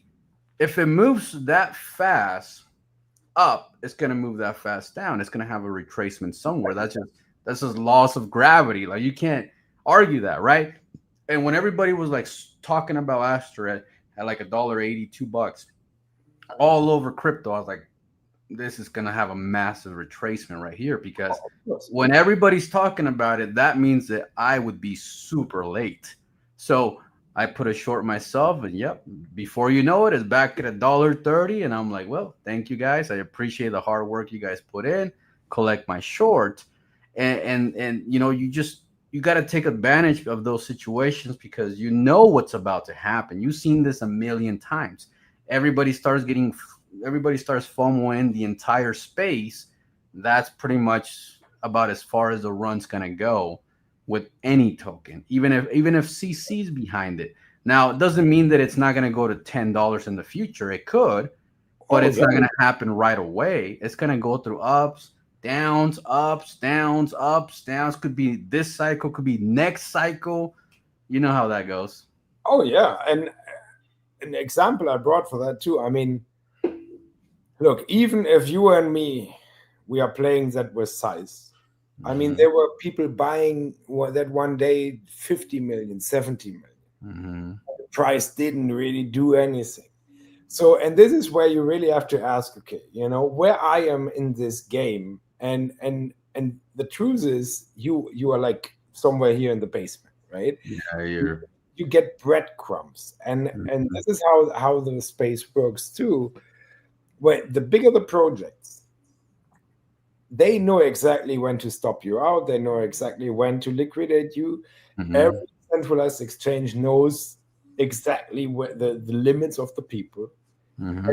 if it moves that fast, up, it's gonna move that fast down. It's gonna have a retracement somewhere. That's just laws of gravity. Like you can't argue that, right? And when everybody was like talking about Astra at like $1.80, $2 all over crypto, I was like, this is gonna have a massive retracement right here because when everybody's talking about it, that means that I would be super late. So I put a short myself, and yep, before you know it, it's back at $1.30, and I'm like, well, thank you guys. I appreciate the hard work you guys put in. Collect my short, and you know, you got to take advantage of those situations because you know what's about to happen. You've seen this a million times. Everybody starts FOMOing the entire space. That's pretty much about as far as the run's gonna go with any token, even if CC's behind it. Now, it doesn't mean that it's not going to go to $10 in the future. It could, but it's not going to happen right away. It's going to go through ups, downs, ups, downs, ups, downs. Could be this cycle, could be next cycle. You know how that goes. Oh yeah, and an example I brought for that too. I mean, look, even if you and me, we are playing that with size. I mean, there were people buying that one day 50 million, 70 million. Mm-hmm. The price didn't really do anything. So, and this is where you really have to ask, okay, you know, where I am in this game, and the truth is, you are like somewhere here in the basement, right? Yeah, you get breadcrumbs, and this is how the space works too. When the bigger the projects, they know exactly when to stop you out. They know exactly when to liquidate you. Mm-hmm. Every centralized exchange knows exactly where the limits of the people. Mm-hmm.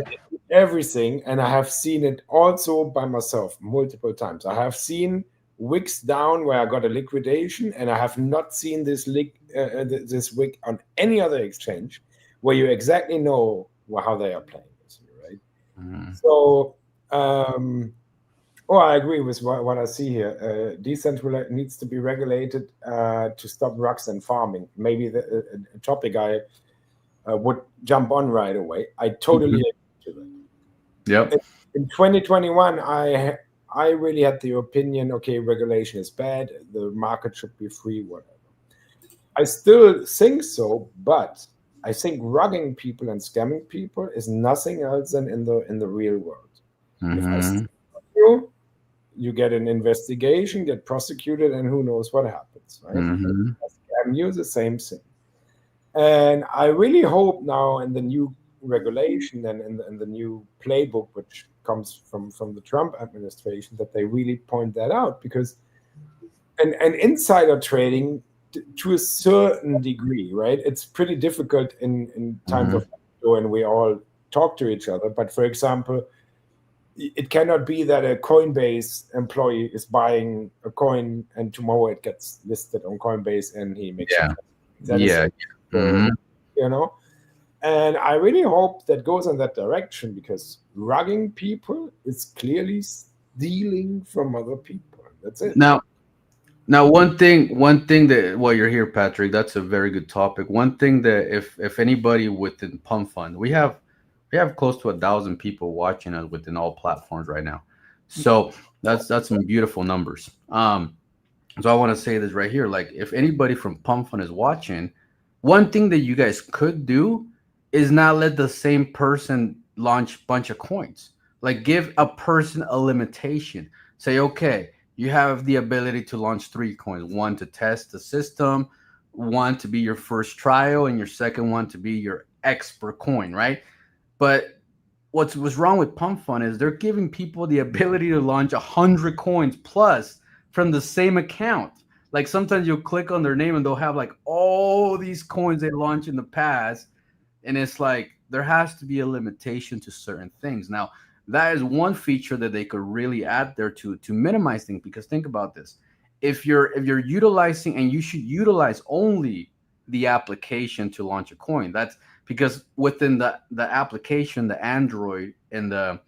Everything. And I have seen it also by myself multiple times. I have seen wicks down where I got a liquidation, and I have not seen this this wick on any other exchange where you exactly know how they are playing this, right? Mm-hmm. So, I agree with what I see here. Decentralized needs to be regulated to stop rugs and farming. Maybe a topic I would jump on right away. I totally agree to that. Yep. In 2021, I really had the opinion, okay, regulation is bad. The market should be free, whatever. I still think so, but I think rugging people and scamming people is nothing else than in the real world. Mm-hmm. If I scam you get an investigation, get prosecuted, and who knows what happens, right? Mm-hmm. Scam you, the same thing. And I really hope now in the new regulation and in the new playbook, which comes from the Trump administration, that they really point that out, because and insider trading to a certain degree, right? It's pretty difficult in times of when we all talk to each other. But for example, it cannot be that a Coinbase employee is buying a coin and tomorrow it gets listed on Coinbase and he makes you know. And I really hope that goes in that direction, because rugging people is clearly stealing from other people. That's it. Now, one thing that while you're here, Patrick, that's a very good topic. One thing that if anybody within Pump Fund, we have close to 1,000 people watching us within all platforms right now. So that's some beautiful numbers. So I want to say this right here. Like, if anybody from Pump Fund is watching, one thing that you guys could do is not let the same person launch a bunch of coins. Like, give a person a limitation. Say, okay, you have the ability to launch 3 coins, 1 to test the system, 1 to be your first trial, and your second one to be your expert coin, right? But what's wrong with Pump Fund is they're giving people the ability to launch 100 coins plus from the same account. Like, sometimes you'll click on their name and they'll have like all these coins they launched in the past. And it's like, there has to be a limitation to certain things. Now, that is one feature that they could really add there to minimize things. Because think about this. If you're utilizing, and you should utilize only the application to launch a coin. That's because within the application, the Android and the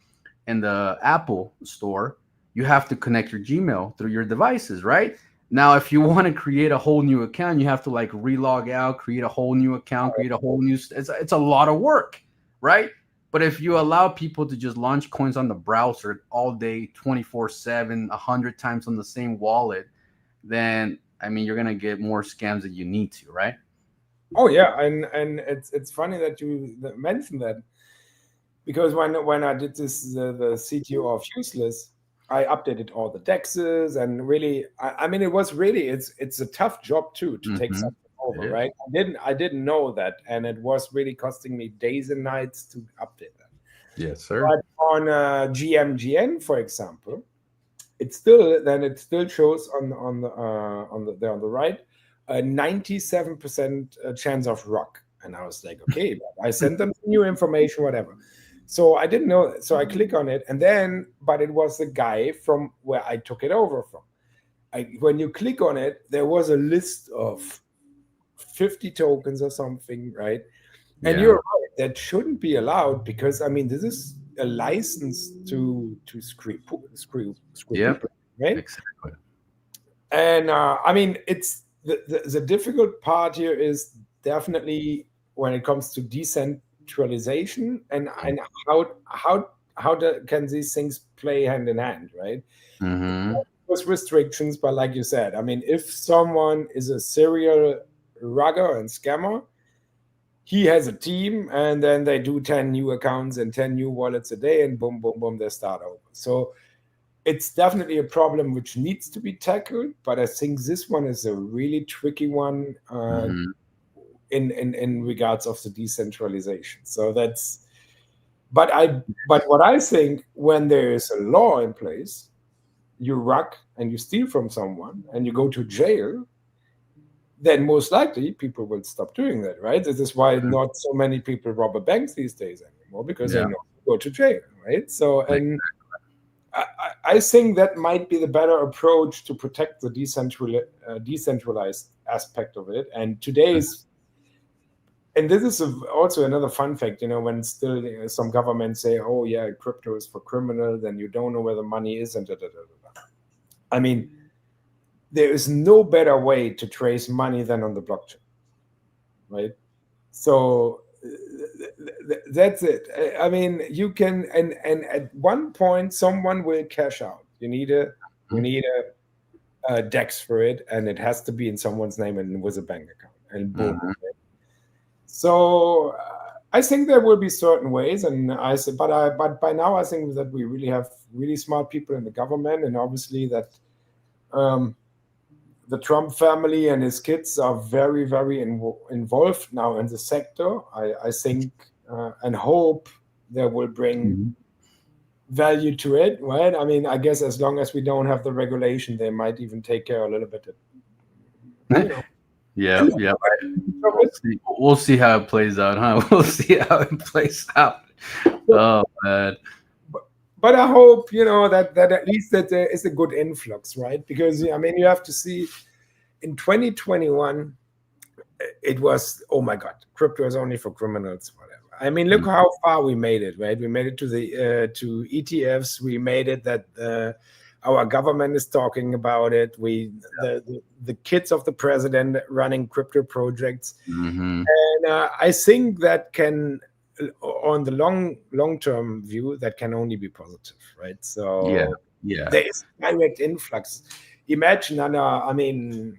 Apple store, you have to connect your Gmail through your devices, right? Now, if you want to create a whole new account, you have to like relog out, create a whole new account, create a whole new. It's a lot of work, right? But if you allow people to just launch coins on the browser all day, 24/7, 100 times on the same wallet, then I mean you're gonna get more scams than you need to, right? Oh yeah, and it's funny that you mentioned that, because when I did this the CTO of Useless, I updated all the dexes, and really, I mean, it was really it's a tough job too to take something over, Yeah. right? I didn't know that, and it was really costing me days and nights to update that. Yes, sir. But on GMGN, for example, it still shows on the right a 97% chance of rock, and I was like, okay, I sent them new information, whatever. So I didn't know. So I click on it, and then, but it was the guy from where I took it over from. When you click on it, there was a list of 50 tokens or something, right? And you're right, that shouldn't be allowed, because I mean, this is a license to screw Yep. people, right? Exactly. And I mean, it's the difficult part here is definitely when it comes to decentralization and can these things play hand in hand, right? With restrictions, but like you said, I mean, if someone is a serial rugger and scammer, he has a team, and then they do 10 new accounts and 10 new wallets a day, and boom, boom, boom, they start over. So it's definitely a problem which needs to be tackled, but I think this one is a really tricky one in regards of the decentralization. So that's, but what I think, when there is a law in place, you rug and you steal from someone and you go to jail, then most likely people will stop doing that, right? This is why not so many people rob a bank these days anymore, because they know to go to jail, right? So, and I think that might be the better approach to protect the decentralized aspect of it. And today's, and this is also another fun fact, you know, when still some governments say, oh yeah, crypto is for criminals, and you don't know where the money is, and I mean, there is no better way to trace money than on the blockchain, right? So that's it. I mean, you can, and at one point someone will cash out. You need a DEX for it, and it has to be in someone's name and with a bank account, and boom. So I think there will be certain ways, and but by now I think that we really have really smart people in the government, and obviously that the Trump family and his kids are very, very involved now in the sector. I think and hope they will bring value to it, right? I mean, I guess as long as we don't have the regulation, they might even take care a little bit of, you know. Yeah. We'll see how it plays out, huh? We'll see how it plays out. Oh man. But I hope, you know, that at least that there is a good influx, right? Because I mean, you have to see, in 2021, it was, oh my God, crypto is only for criminals, whatever. I mean, look how far we made it, right? We made it to the to ETFs. We made it that our government is talking about it. The kids of the president running crypto projects, and I think that can, on the long-term view, that can only be positive, right? So there is direct influx. Imagine I mean,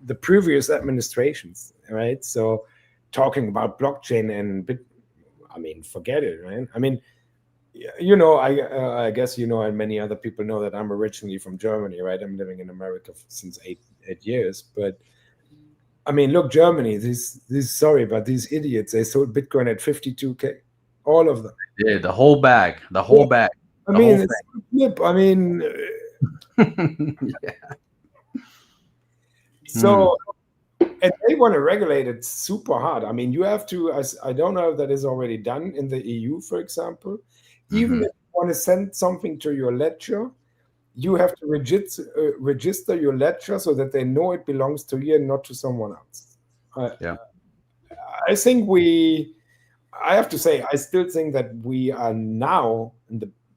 the previous administrations, right? So talking about blockchain and I mean, forget it, right? I mean, you know, I guess you know, and many other people know that I'm originally from Germany, right? I'm living in America since eight years, but I mean, look, Germany, sorry, but these idiots, they sold Bitcoin at 52K, all of them. Yeah, the whole bag, bag. I mean, it's a flip. I mean, so, and they want to regulate it super hard. I mean, you have to, I don't know if that is already done in the EU, for example. Even if you want to send something to your ledger, you have to register your ledger so that they know it belongs to you and not to someone else. I think I have to say, I still think that we are now,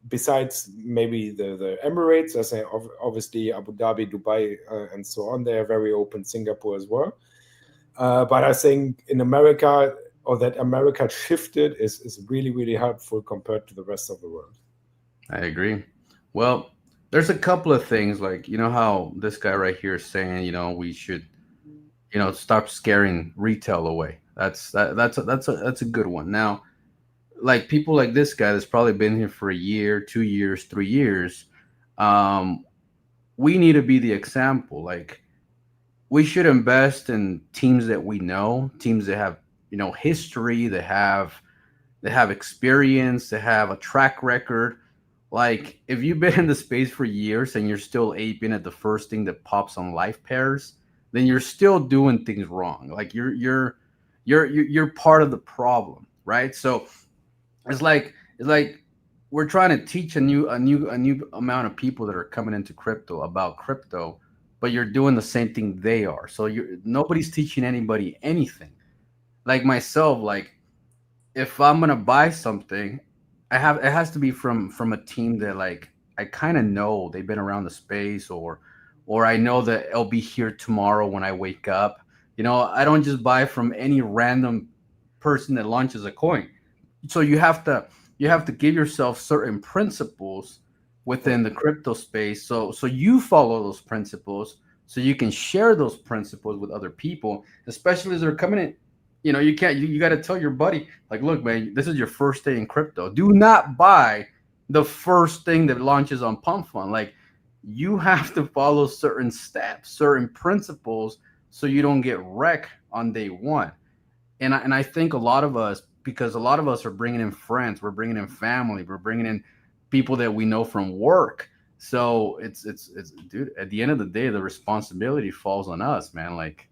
besides maybe the Emirates, I say obviously Abu Dhabi, Dubai, and so on, they are very open, Singapore as well. But I think in America, or that America shifted is really, really helpful compared to the rest of the world. I agree. Well, there's a couple of things like how this guy right here is saying we should stop scaring retail away. That's a good one. Now, like people like this guy that's probably been here for a year, 2 years, 3 years. Um, we need to be the example. Like we should invest in teams that we know, teams that have history, that have experience, that have a track record. Like if you've been in the space for years and you're still aping at the first thing that pops on life pairs, then you're still doing things wrong. Like you're part of the problem, right? So it's like we're trying to teach a new amount of people that are coming into crypto about crypto, but you're doing the same thing they are. So nobody's teaching anybody anything. Like myself, like if I'm gonna buy something, it has to be from a team that like I kind of know they've been around the space, or I know that it'll be here tomorrow when I wake up. I don't just buy from any random person that launches a coin. So you have to give yourself certain principles within the crypto space, so you follow those principles, so you can share those principles with other people, especially as they're coming in. You can't you got to tell your buddy, like, look man, this is your first day in crypto, do not buy the first thing that launches on pump fund. Like you have to follow certain steps, certain principles, so you don't get wrecked on day one. And I think a lot of us, because a lot of us are bringing in friends, we're bringing in family, we're bringing in people that we know from work. So it's dude, at the end of the day, the responsibility falls on us, man. Like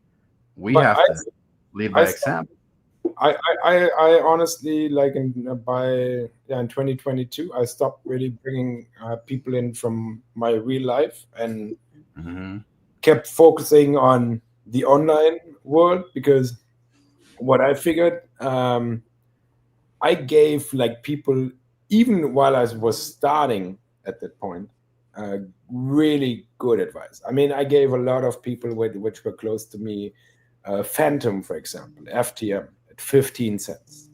we But have I to lead I by example. I honestly like in 2022 I stopped really bringing people in from my real life and Hmm. kept focusing on the online world, because what I figured, I gave like people, even while I was starting at that point, uh, really good advice. I mean, I gave a lot of people which were close to me, Phantom, for example, FTM at 15 cents.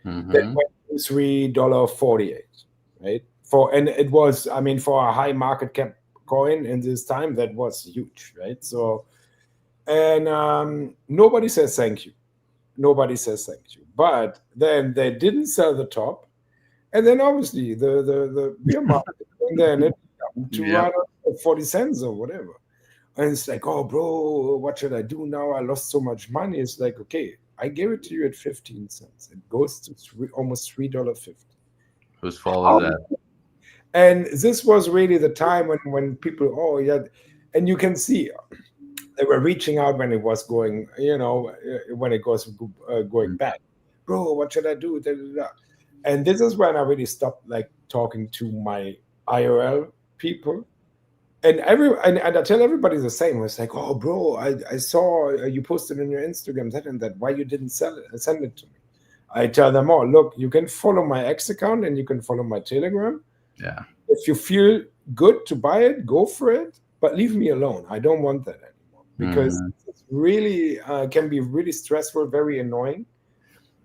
That Hmm. went to $3.48, right? And it was, I mean, for a high market cap coin in this time, that was huge, right? So, and nobody says thank you. Nobody says thank you. But then they didn't sell the top, and then obviously the beer market, and then it jumped to Yep. right up 40 cents or whatever. And it's like, oh, bro, what should I do now? I lost so much money. It's like, okay, I gave it to you at 15 cents. It goes to almost $3.50. Whose fault is that? And this was really the time when people, oh, yeah. And you can see they were reaching out when it was going, when it goes going bad. Bro, what should I do? Da, da, da. And this is when I really stopped like talking to my IRL people. And I tell everybody the same. It's like, oh, bro, I saw you posted on your Instagram that and that. Why you didn't sell it? Send it to me. I tell them all, look, you can follow my X account and you can follow my Telegram. Yeah. If you feel good to buy it, go for it. But leave me alone. I don't want that anymore, because Hmm. it's really can be really stressful, very annoying,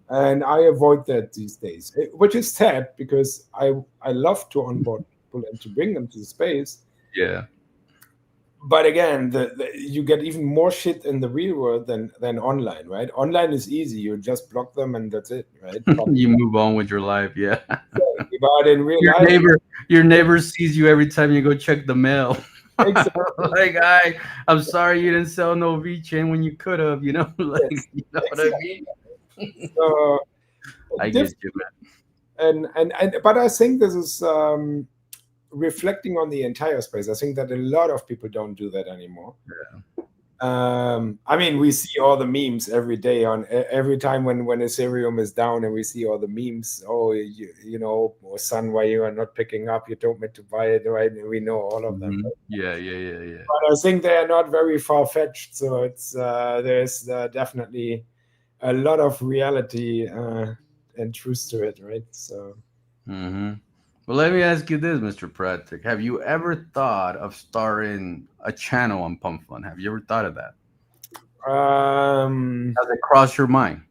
and I avoid that these days. Which is sad, because I love to onboard people and to bring them to the space. Yeah. But again, you get even more shit in the real world than online, right? Online is easy; you just block them and that's it, right? But, You move on with your life. Yeah. but in real Your life, neighbor, your neighbor sees you every time you go check the mail. exactly. Like I'm sorry you didn't sell no V-chain when you could have. Like Yes, you know what I exactly. mean. So, I get diff- you, man. and but I think this is reflecting on the entire space. I think that a lot of people don't do that anymore. I mean, we see all the memes every day on every time when Ethereum is down, and we see all the memes. Oh, oh, son, why you are not picking up? You told me to buy it, right? And we know all of them. Mhm. Yeah, yeah, yeah, yeah. But I think they are not very far fetched. So there's definitely a lot of reality and truth to it, right? So. Hmm. Well, let me ask you this, Mr. Patrick. Have you ever thought of starting a channel on Pump Fund? Have you ever thought of that? Um, Has it crossed your mind?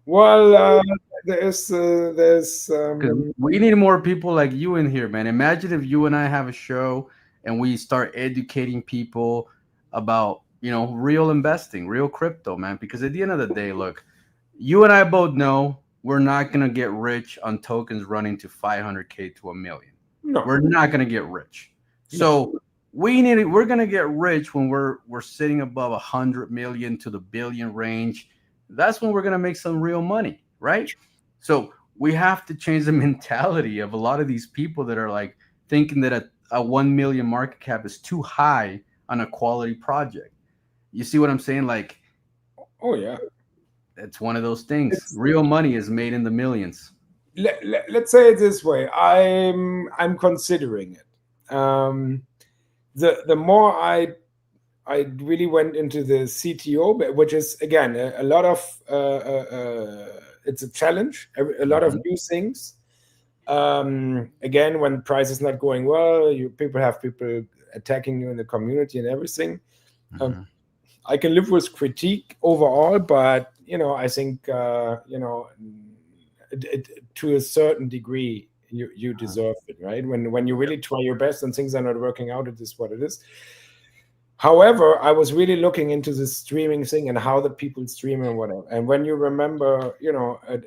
Well, there's Because we need more people like you in here, man. Imagine if you and I have a show and we start educating people about, real investing, real crypto, man. Because at the end of the day, look, you and I both know we're not gonna get rich on tokens running to 500K to a million. no, We're not gonna get rich. no. So we're gonna get rich when we're sitting above 100 million to the billion range. That's when we're gonna make some real money, right? So we have to change the mentality of a lot of these people that are like thinking that a 1 million market cap is too high on a quality project. You see what I'm saying? Like, Oh yeah. it's one of those things. It's Real money is made in the millions. let's say it this way. I'm considering it. The more I really went into the CTO, which is again a lot of it's a challenge, a lot of new things. Again, when price is not going well, people have people attacking you in the community and everything. Mhm. I can live with critique overall, but I think to a certain degree, you deserve it, right? When you really try your best and things are not working out, it is what it is. However, I was really looking into the streaming thing and how the people stream and whatever. And when you remember,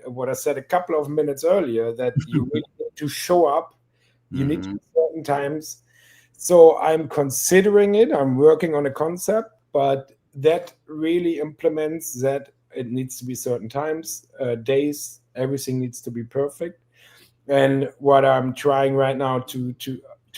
what I said a couple of minutes earlier, that you really need to show up, you need to Mhm. be certain times. So I'm considering it. I'm working on a concept, but that really implements that it needs to be certain times, days. Everything needs to be perfect. And what I'm trying right now to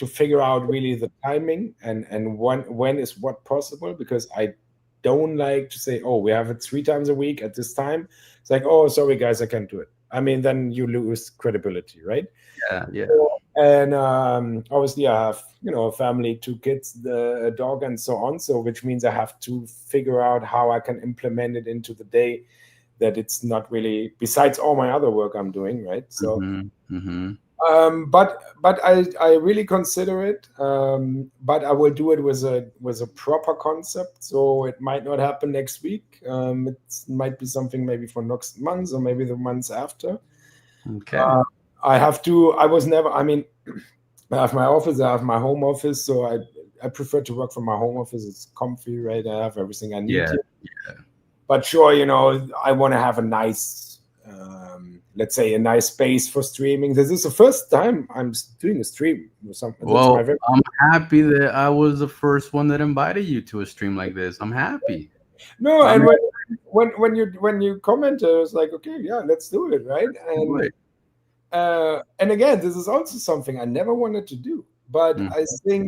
figure out really the timing and when is what possible, because I don't like to say, oh, we have it 3 times a week at this time. It's like, oh, sorry guys, I can't do it. I mean, then you lose credibility, right? Yeah, yeah. And obviously I have a family, 2 kids, a dog, and so on, so which means I have to figure out how I can implement it into the day, that it's not really, besides all my other work I'm doing, right? So Mhm. Mhm. but I really consider it, but I will do it with a proper concept. So it might not happen next week. It might be something maybe for next month or maybe the months after. Okay. I have to. I was never. I mean, I have my office. I have my home office. So I prefer to work from my home office. It's comfy, right? I have everything I need Yeah. here. But sure, I want to have a nice, let's say, a nice space for streaming. This is the first time I'm doing a stream with something. That's my Well, very I'm happy that I was the first one that invited you to a stream like this. I'm happy. no. I'm And when you comment, I was like, okay, yeah, let's do it, right? excited. And again, this is also something I never wanted to do, but Mm. I think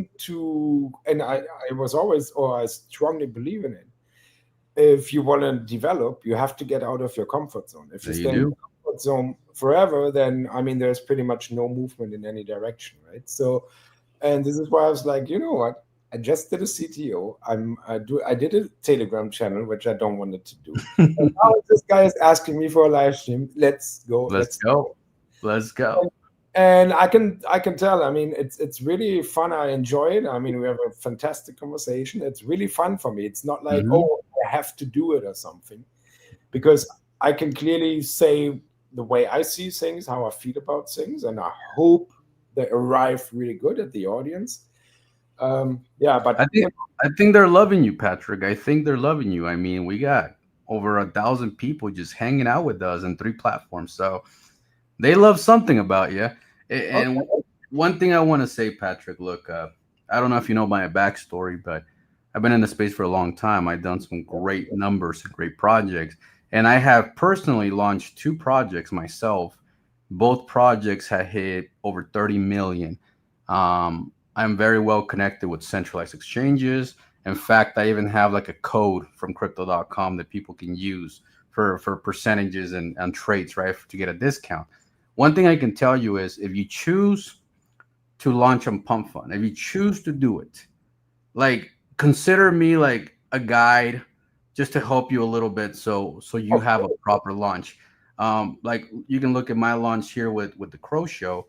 and I was always, or I strongly believe in it. If you want to develop, you have to get out of your comfort zone. If you There you stay in do. your comfort zone forever, then I mean, there's pretty much no movement in any direction, right? So, and this is why I was like, you know what? I just did a CTO. I did a Telegram channel, which I don't want it to do. And now this guy is asking me for a live stream. Let's go. Let's Let's go. Let's go. and I can tell. I mean, it's really fun. I enjoy it. I mean, we have a fantastic conversation. It's really fun for me. It's not like, Mhm. oh, I have to do it or something, because I can clearly say the way I see things, how I feel about things, and I hope they arrive really good at the audience. Yeah, I but think I think they're loving you, Patrick. I think they're loving you. I mean, we got over 1,000 people just hanging out with us in 3 platforms. So they love something about you. And okay. one thing I want to say, Patrick, look, I don't know if you know my backstory, but I've been in the space for a long time. I've done some great numbers, great projects, and I have personally launched 2 projects myself. Both projects had hit over 30 million. I'm very well connected with centralized exchanges. In fact, I even have like a code from crypto.com that people can use for percentages and trades, right, to get a discount. One thing I can tell you is if you choose to launch on Pump Fund, if you choose to do it, like consider me like a guide just to help you a little bit so you Of have a course. proper launch. Like you can look at my launch here with the Cro Show.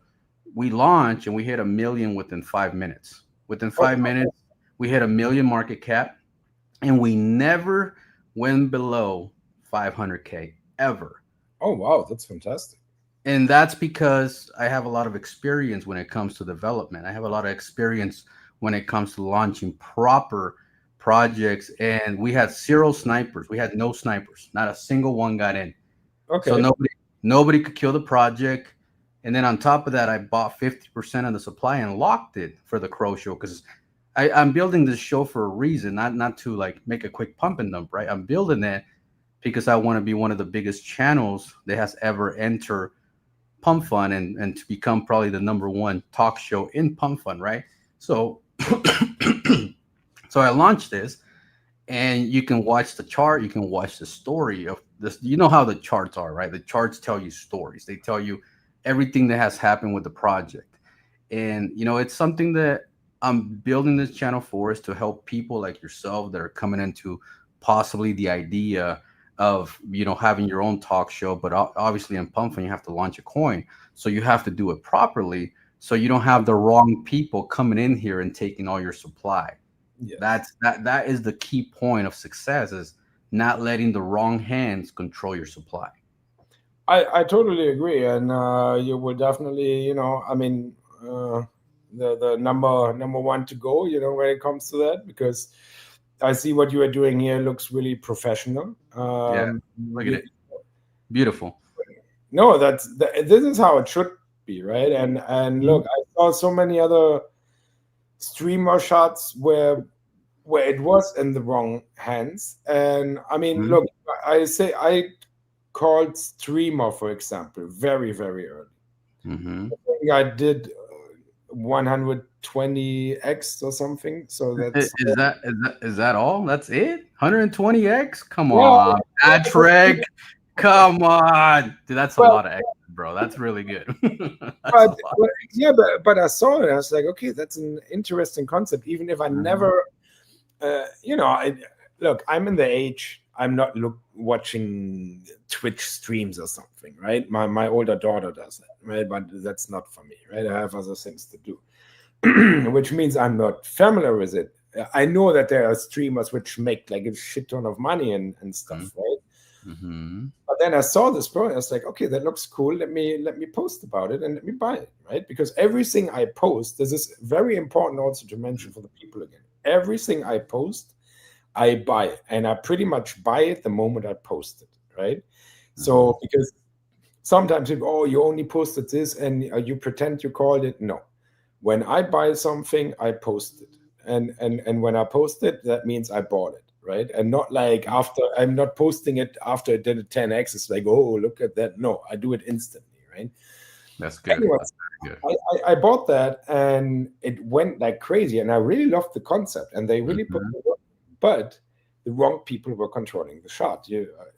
We launched and we hit a million within 5 minutes. Within Okay. 5 minutes, we hit a million market cap, and we never went below 500K ever. Oh wow, that's fantastic. And that's because I have a lot of experience when it comes to development. I have a lot of experience when it comes to launching proper projects. And we had zero snipers. We had no snipers. Not a single one got in. So Okay. nobody could kill the project. And then on top of that, I bought 50% of the supply and locked it for the Cro Show because I'm building this show for a reason, not to like make a quick pump and dump, right? I'm building it because I want to be one of the biggest channels that has ever entered Pump Fun and to become probably the number one talk show in Pump Fun, right? So so I launched this, and you can watch the chart, you can watch the story of this. You know how the charts are, right? The charts tell you stories. They tell you everything that has happened with the project. And it's something that I'm building this channel for, is to help people like yourself that are coming into possibly the idea of having your own talk show. But obviously in Pump Fun you have to launch a coin, so you have to do it properly, so you don't have the wrong people coming in here and taking all your supply. Yes. That is the key point of success, is not letting the wrong hands control your supply. I totally agree, and you will definitely, I mean, the number one to go, when it comes to that, because I see what you are doing here looks really professional. Yeah, look at it, beautiful. No, this is how it should be, right? And look, I saw so many other streamer shots where it was in the wrong hands, and I mean, Mhm. look, I called streamer, for example, very, very early. Mhm. I think I did 120x or something. So that's Is that all? That's it? 120x? Come yeah. on, Patrick. Come on, dude. That's a Well, lot of X, bro. That's really good. That's a but, lot. but yeah, but I saw it. I was like, okay, that's an interesting concept. Even if I Mhm. never, look, I'm in the age. I'm not watching Twitch streams or something, right? My older daughter does that, right? But that's not for me, right? I have other things to do. Which means I'm not familiar with it. I know that there are streamers which make like a shit ton of money and stuff, right? Mhm. But then I saw this product, I was like, okay, that looks cool. Let me post about it and let me buy it, right? Because everything I post, this is very important also to mention for the people again. Everything I post, I buy, and I pretty much buy it the moment I post it, right? So Mhm. because sometimes people, oh, you only posted this and you pretend you called it. No, when I buy something, I post it, and when I post it, that means I bought it, right? And not like after. I'm not posting it after it did a 10x. It's like, oh, look at that. No, I do it instantly, right? That's good. Anyway, That's very good. I bought that and it went like crazy, and I really loved the concept, and they really put Mhm. the work, but the wrong people were controlling the shot.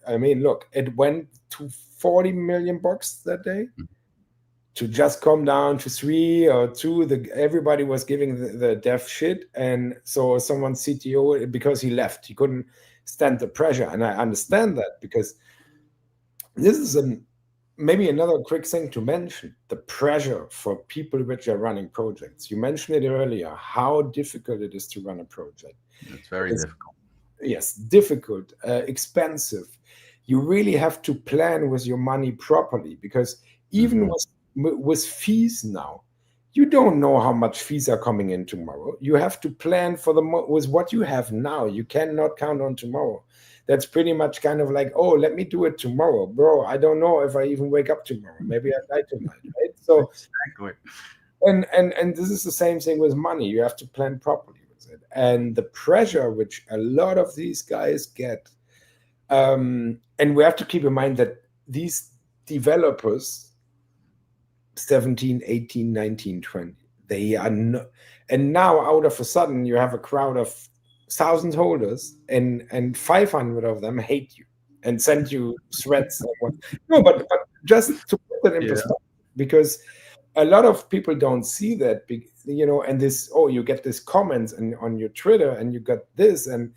I mean, look, it went to 40 million bucks that day to just come down to 3 or 2. Everybody was giving the deaf shit, and so someone CTO, because he left, he couldn't stand the pressure, and I understand that, because this is maybe another quick thing to mention: the pressure for people which are running projects. You mentioned it earlier, how difficult it is to run a project. It's very It's, difficult. yes, difficult, expensive. You really have to plan with your money properly, because even Mhm. with fees now, you don't know how much fees are coming in tomorrow. You have to plan for with what you have now. You cannot count on tomorrow. That's pretty much kind of like, oh, let me do it tomorrow, bro. I don't know if I even wake up tomorrow. Maybe I die tonight, right? So, Exactly. and this is the same thing with money. You have to plan properly with it, and the pressure which a lot of these guys get. And we have to keep in mind that these developers, 17, 18, 19, 20, they are not, and now out of a sudden you have a crowd of 1,000 holders, and 500 of them hate you and send you threats. No, but just to put that in Yeah. perspective, because a lot of people don't see that, and this, oh, you get these comments and on your Twitter, and you got this, and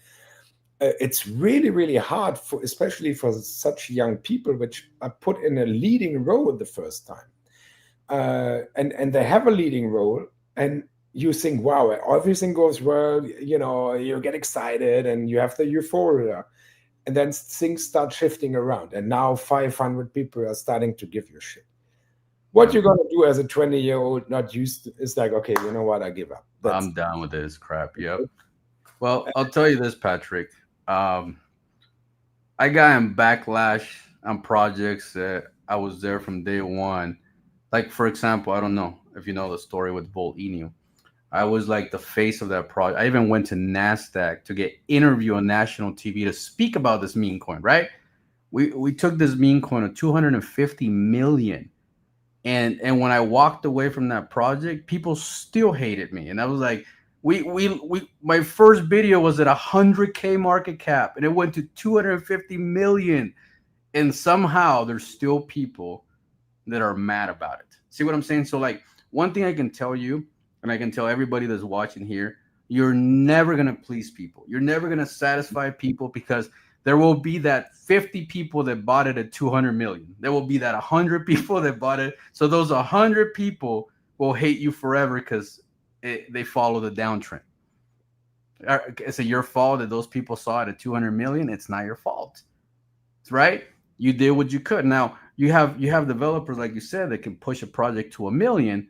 it's really, really hard for, especially for such young people, which are put in a leading role the first time, and they have a leading role, and you think, wow, everything goes well, you get excited and you have the euphoria, and then things start shifting around, and now 500 people are starting to give you shit. What you're gonna do as a 20-year-old not used to is like, okay, you know what, I give up. I'm down with this crap. Yep. Well, I'll tell you this, Patrick. I got in backlash on projects that I was there from day one. Like, for example, I don't know if you know the story with Volt Inu. I was like the face of that project. I even went to NASDAQ to get interview on national TV to speak about this meme coin, right? We took this meme coin of 250 million. And when I walked away from that project, people still hated me. And I was like, my first video was at 100K market cap and it went to 250 million. And somehow there's still people that are mad about it. See what I'm saying? So like, one thing I can tell you, and I can tell everybody that's watching here, you're never going to please people. You're never going to satisfy people, because there will be that 50 people that bought it at 200 million. There will be that 100 people that bought it. So those 100 people will hate you forever because they follow the downtrend. Is it your fault that those people saw it at 200 million? It's not your fault. It's right. You did what you could. Now you have developers, like you said, that can push a project to 1 million.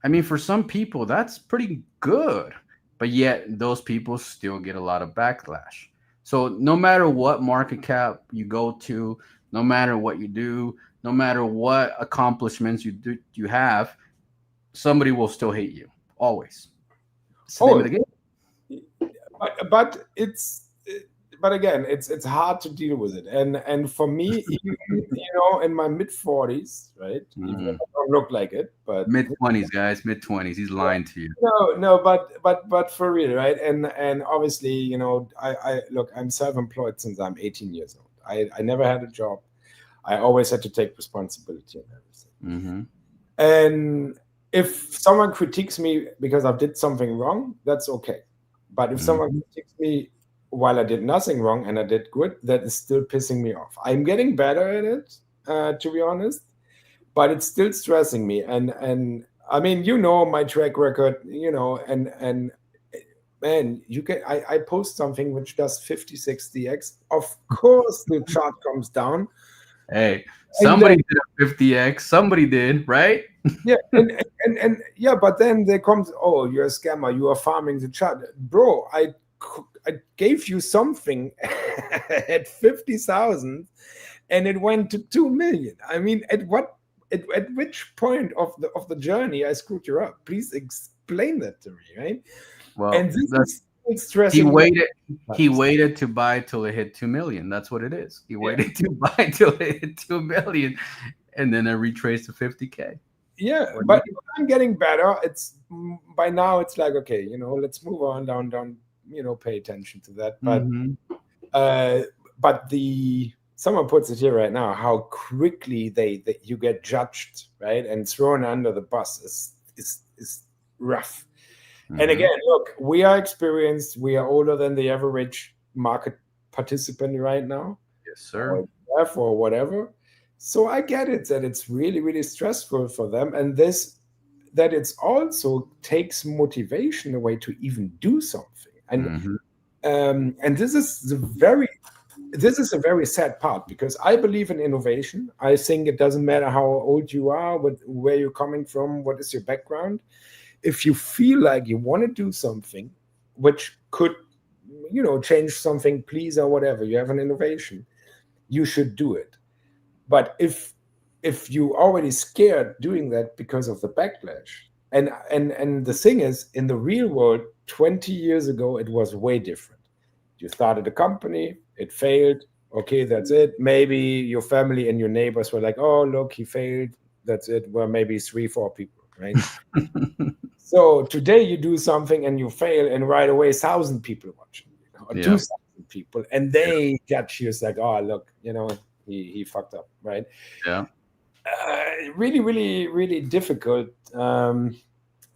I mean, for some people, that's pretty good. But yet those people still get a lot of backlash. So no matter what market cap you go to, no matter what you do, no matter what accomplishments you have, somebody will still hate you. Always. It's the name of the game. But again, it's hard to deal with it. And for me, in my mid-40s, right? Even if I don't look like it, but mid-20s, guys, mid-20s. He's lying to you. No, but for real, right? And obviously, I look, I'm self-employed since I'm 18 years old. I never had a job. I always had to take responsibility and everything. And if someone critiques me because I did something wrong, that's okay. But if someone critiques me while I did nothing wrong and I did good, that is still pissing me off. I'm getting better at it, to be honest, but it's still stressing me. And I mean, my track record, and man, I post something which does 50, 60x. Of course, the chart comes down. Hey, somebody did a 50x. Somebody did, right? Yeah, and yeah, but then there comes, oh, you're a scammer. You are farming the chart, bro. I gave you something at 50,000, and it went to 2 million. I mean, at which point of the journey I screwed you up? Please explain that to me, right? Well, and this is stressing. He waited to buy till it hit 2 million. That's what it is. He waited to buy till it hit 2 million, and then I retraced to 50K. Yeah, but I'm getting better. It's by now. It's like, okay, let's move on down. Pay attention to that. But someone puts it here right now, how quickly you get judged, right, and thrown under the bus is rough. And again, look, we are experienced. We are older than the average market participant right now. Yes, sir. Or whatever. So I get it that it's really, really stressful for them, and that it's also takes motivation away to even do something. And this is a very sad part, because I believe in innovation. I think it doesn't matter how old you are, where you're coming from, what is your background. If you feel like you want to do something which could, change something, please, or whatever, you have an innovation, you should do it. But if you're already scared doing that because of the backlash, and the thing is, in the real world, 20 years ago, it was way different. You started a company, it failed. Okay, that's it. Maybe your family and your neighbors were like, oh, look, he failed. That's it. Well, maybe 3-4 people, right? So today you do something and you fail, and right away 1,000 people watching, or 2,000 people, and they judge you as like, oh, look, he fucked up, right? Yeah. Really, really, really difficult.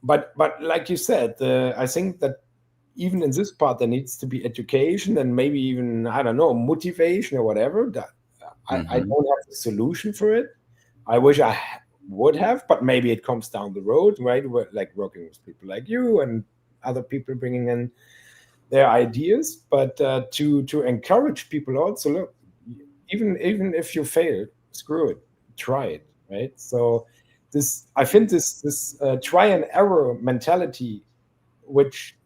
But like you said, I think that even in this part, there needs to be education and maybe even, I don't know, motivation or whatever. I don't have a solution for it. I wish I would have, but maybe it comes down the road, right? Like working with people like you and other people bringing in their ideas, but to encourage people also, look, even if you fail, screw it, try it, right? So I think this try and error mentality, which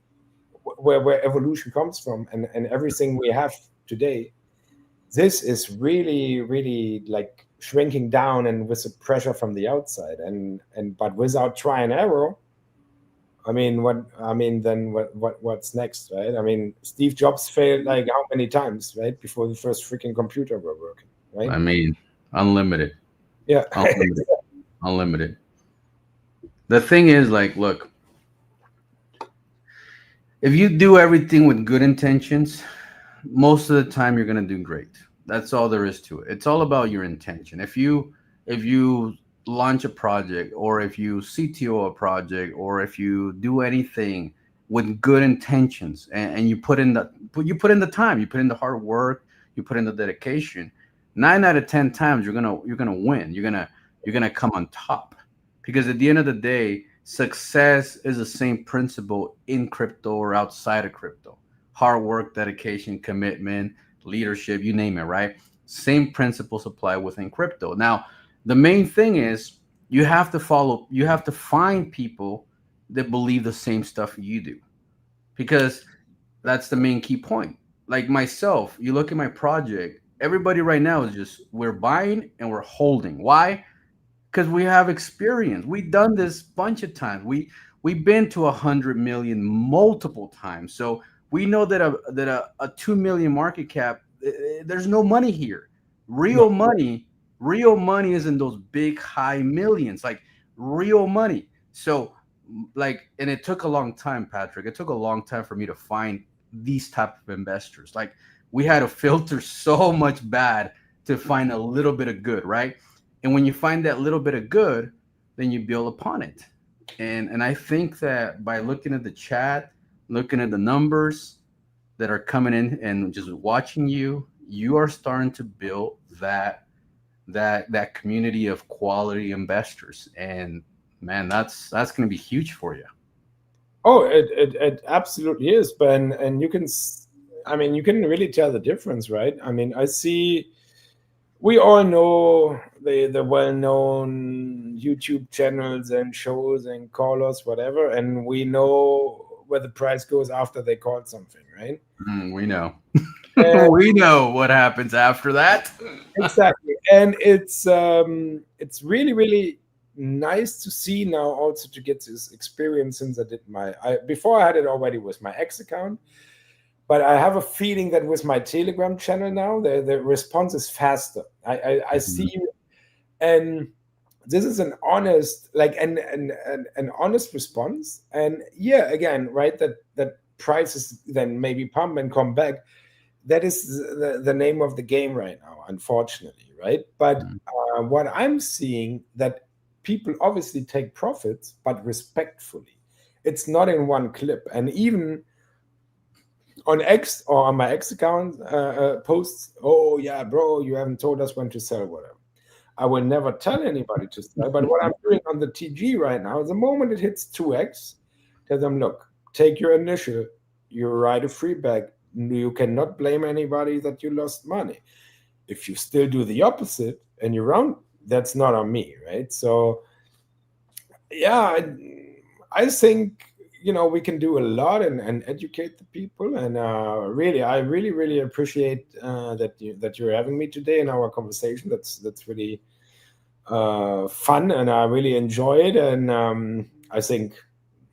where evolution comes from, and everything we have today, this is really, really like shrinking down and with the pressure from the outside, and but without try and error, what's next, right? I mean, Steve Jobs failed like how many times, right, before the first freaking computer were working, right? I mean, unlimited, Yeah. unlimited, unlimited. The thing is, like, look, if you do everything with good intentions, most of the time you're gonna do great. That's all there is to it. It's all about your intention. If you launch a project, or if you CTO a project, or if you do anything with good intentions, and you put in the time, you put in the hard work, you put in the dedication, 9 out of 10 times you're gonna win. You're gonna come on top, because at the end of the day, success is the same principle in crypto or outside of crypto. Hard work, dedication, commitment, leadership, you name it, right? Same principles apply within crypto. Now, the main thing is you have to find people that believe the same stuff you do, because that's the main key point. Like myself, you look at my project, everybody right now is just, we're buying and we're holding. Why? Because we have experience. We've done this bunch of times. We've been to 100 million multiple times. So we know that a 2 million market cap, there's no money here. Real money, real money is in those big high millions, like real money. So like, and it took a long time, Patrick. It took a long time for me to find these type of investors. Like, we had to filter so much bad to find a little bit of good, right? And when you find that little bit of good, then you build upon it. And I think that by looking at the chat, looking at the numbers that are coming in and just watching you, you are starting to build that community of quality investors. And man, that's going to be huge for you. Oh, it absolutely is, but and you can, you can really tell the difference, right? I mean, I see, we all know the well-known YouTube channels and shows and callers, whatever, and we know where the price goes after they called something, right? We know. We know what happens after that. Exactly, and it's really, really nice to see now also to get this experience, since I did before I had it already with my X account. But I have a feeling that with my Telegram channel now, the response is faster. I see, and this is an honest, like an honest response. And yeah, again, right, that prices then maybe pump and come back. That is the name of the game right now, unfortunately, right? But what I'm seeing, that people obviously take profits, but respectfully. It's not in one clip, and even on X or on my X account posts, oh yeah, bro, you haven't told us when to sell, whatever. I will never tell anybody to sell, but what I'm doing on the TG right now, the moment it hits 2x, tell them, look, take your initial, you write a free bag. You cannot blame anybody that you lost money. If you still do the opposite and you round, that's not on me, right? So yeah, I think, we can do a lot and educate the people. And really, I really appreciate that you're having me today in our conversation. That's really fun, and I really enjoy it. And I think,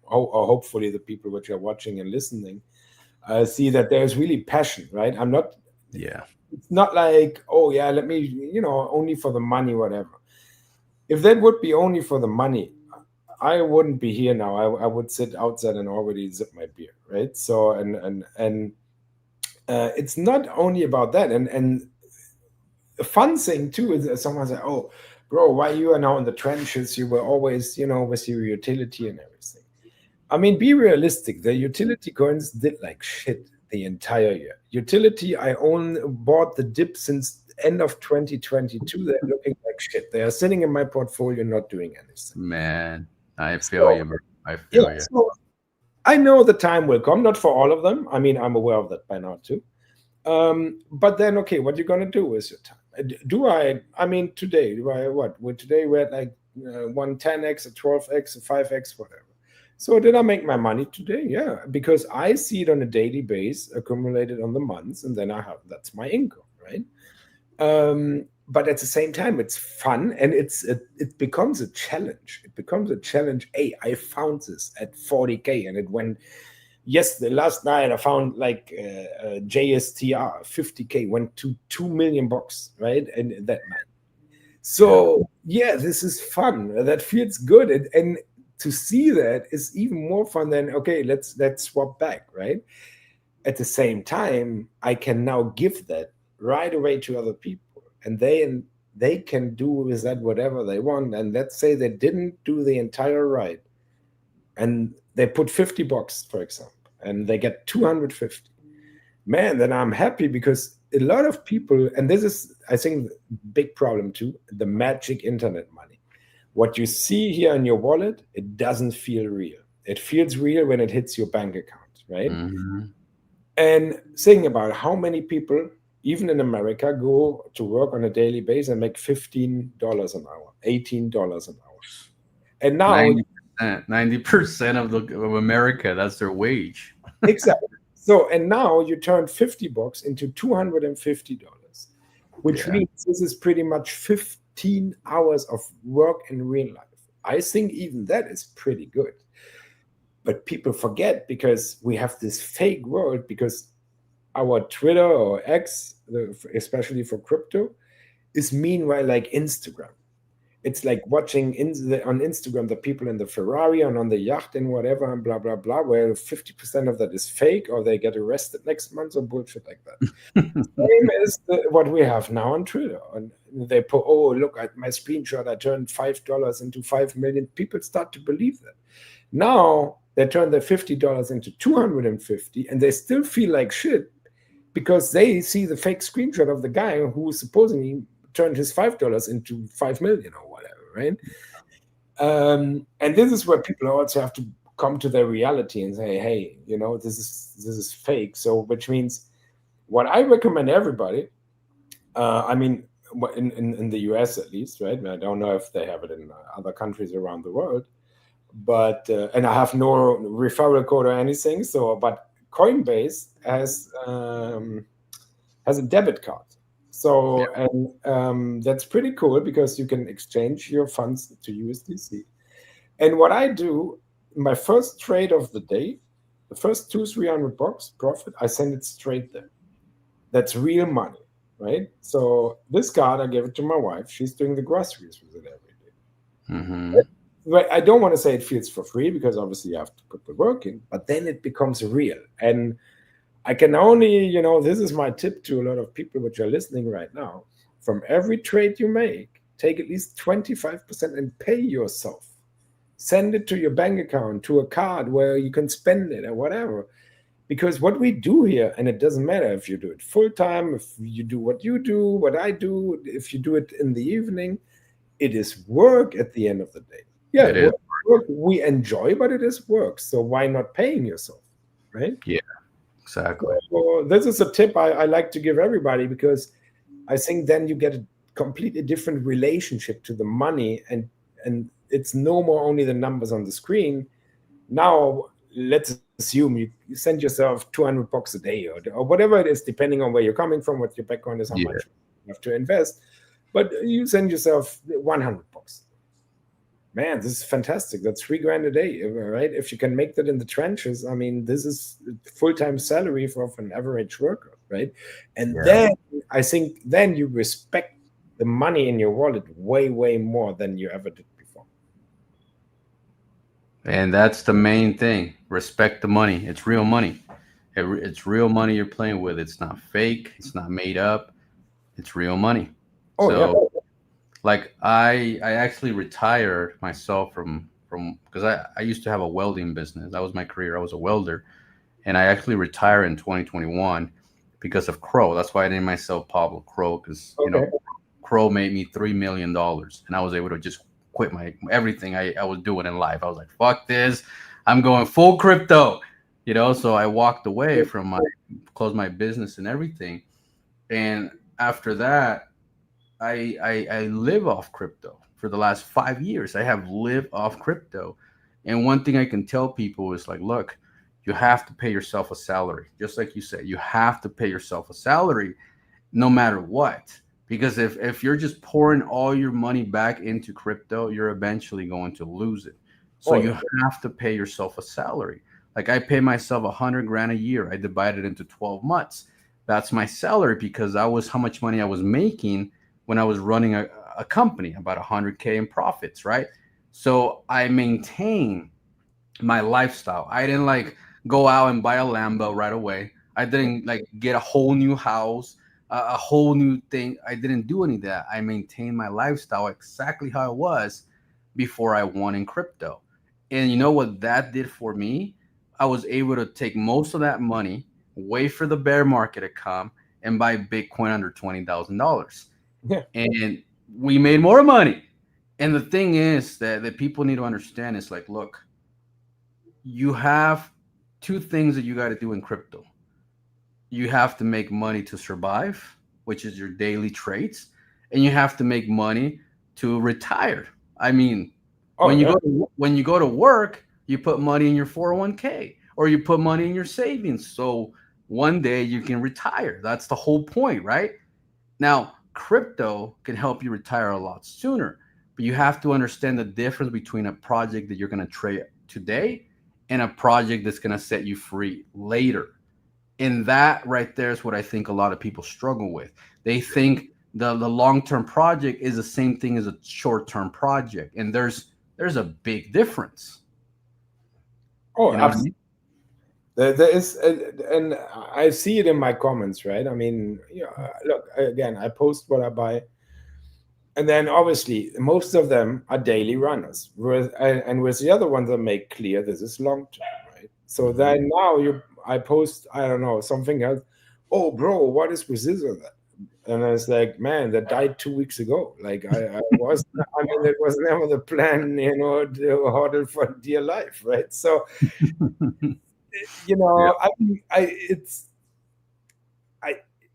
hopefully, the people which are watching and listening see that there's really passion, right? It's not like, oh yeah, let me, only for the money, whatever. If that would be only for the money, I wouldn't be here now. I would sit outside and already zip my beer, right? So and it's not only about that. And the fun thing too is someone said, "Oh, bro, why you are now in the trenches? You were always, with your utility and everything." I mean, be realistic. The utility coins did like shit the entire year. Utility, I bought the dip since end of 2022. They're looking like shit. They are sitting in my portfolio, not doing anything. Man, I feel you, bro. I feel you. I know the time will come, not for all of them. I mean, I'm aware of that by now too. But then, okay, what you're gonna do with your time? Do I mean, today, do I what? Well, today we're at like 110x, a 12x, a 5x, whatever. So did I make my money today? Yeah, because I see it on a daily base, accumulated on the months, and then that's my income, right? But at the same time, it's fun and it becomes a challenge. It becomes a challenge. Hey, I found this at 40K and it went. Yes, the last night I found like JSTR 50K went to 2 million bucks, right? And that night. So yeah, this is fun. That feels good. And to see that is even more fun than, okay, let's swap back, right? At the same time, I can now give that right away to other people, and they can do with that whatever they want. And let's say they didn't do the entire ride, and they put 50 bucks, for example, and they get 250. Man, then I'm happy, because a lot of people, and this is, I think, big problem too, the magic internet money. What you see here in your wallet, it doesn't feel real. It feels real when it hits your bank account, right? Mm-hmm. And think about how many people, even in America, go to work on a daily basis and make $15 an hour, $18 an hour. And now 90% of America, that's their wage. exactly. So, and now you turn 50 bucks into $250, which means this is pretty much 15 hours of work in real life. I think even that is pretty good. But people forget, because we have this fake world, because our Twitter or X, especially for crypto, is meanwhile like Instagram. It's like watching on Instagram the people in the Ferrari and on the yacht and whatever and blah, blah, blah, where 50% of that is fake, or they get arrested next month or bullshit like that. Same as what we have now on Twitter. And they put, oh, look at my screenshot, I turned $5 into 5 million. People start to believe that. Now they turn their $50 into 250, and they still feel like shit, because they see the fake screenshot of the guy who supposedly turned his $5 into 5 million or whatever, right? And this is where people also have to come to their reality and say, hey, this is fake. So, which means what I recommend everybody, I mean, in the US at least, right? I don't know if they have it in other countries around the world, but and I have no referral code or anything. So, but Coinbase has a debit card. So, and that's pretty cool, because you can exchange your funds to USDC. And what I do, my first trade of the day, the first $200-300 profit, I send it straight there. That's real money, right? So this card, I gave it to my wife. She's doing the groceries with it every day. Mm-hmm. But I don't want to say it feels for free, because obviously you have to put the work in, but then it becomes real. And I can only, this is my tip to a lot of people which are listening right now. From every trade you make, take at least 25% and pay yourself. Send it to your bank account, to a card where you can spend it or whatever. Because what we do here, and it doesn't matter if you do it full time, if you do what you do, what I do, if you do it in the evening, it is work at the end of the day. Yeah, work we enjoy, but it is work. So why not paying yourself, right? Yeah. Exactly. So this is a tip I like to give everybody, because I think then you get a completely different relationship to the money, and it's no more only the numbers on the screen. Now let's assume you send yourself $200 a day or whatever it is, depending on where you're coming from, what your background is, how much you have to invest. But you send yourself $100. Man, this is fantastic. That's $3,000 a day, right? If you can make that in the trenches, I mean, this is full-time salary for an average worker, right? And then I think then you respect the money in your wallet way, way more than you ever did before. And that's the main thing. Respect the money. It's real money. It's real money you're playing with. It's not fake. It's not made up. It's real money. Oh, so, like I actually retired myself from because I used to have a welding business. That was my career. I was a welder, and I actually retired in 2021 because of Cro. That's why I named myself Pablo Cro, because Cro made me $3 million, and I was able to just quit my everything I was doing in life. I was like, fuck this. I'm going full crypto, So I walked away from closed my business and everything. And after that, I live off crypto for the last 5 years. I have lived off crypto. And one thing I can tell people is like, look, you have to pay yourself a salary. Just like you said, you have to pay yourself a salary no matter what. Because if you're just pouring all your money back into crypto, you're eventually going to lose it. So you have to pay yourself a salary. Like I pay myself 100 grand a year. I divide it into 12 months. That's my salary because that was how much money I was making when I was running a company, about 100K in profits, right? So I maintain my lifestyle. I didn't like go out and buy a Lambo right away. I didn't like get a whole new house, a whole new thing. I didn't do any of that. I maintained my lifestyle exactly how it was before I won in crypto. And you know what that did for me? I was able to take most of that money, wait for the bear market to come, and buy Bitcoin under $20,000. Yeah. And we made more money. And the thing is that people need to understand is like, look, you have two things that you got to do in crypto. You have to make money to survive, which is your daily trades, and you have to make money to retire. I mean, when you go to work, you put money in your 401k or you put money in your savings. So one day you can retire. That's the whole point, right? Now, crypto can help you retire a lot sooner, but you have to understand the difference between a project that you're going to trade today and a project that's going to set you free later. And that right there is what I think a lot of people struggle with. They think the long-term project is the same thing as a short-term project, and there's a big difference. Oh, absolutely. There is, and I see it in my comments, right? I mean, look, again, I post what I buy, and then obviously most of them are daily runners, and with the other ones I make clear this is long term, right? So then now I post, I don't know, something else. Oh, bro, what is with this or that? And I was like, man, that died 2 weeks ago. Like I mean, it was never the plan, to hodl for dear life, right? So,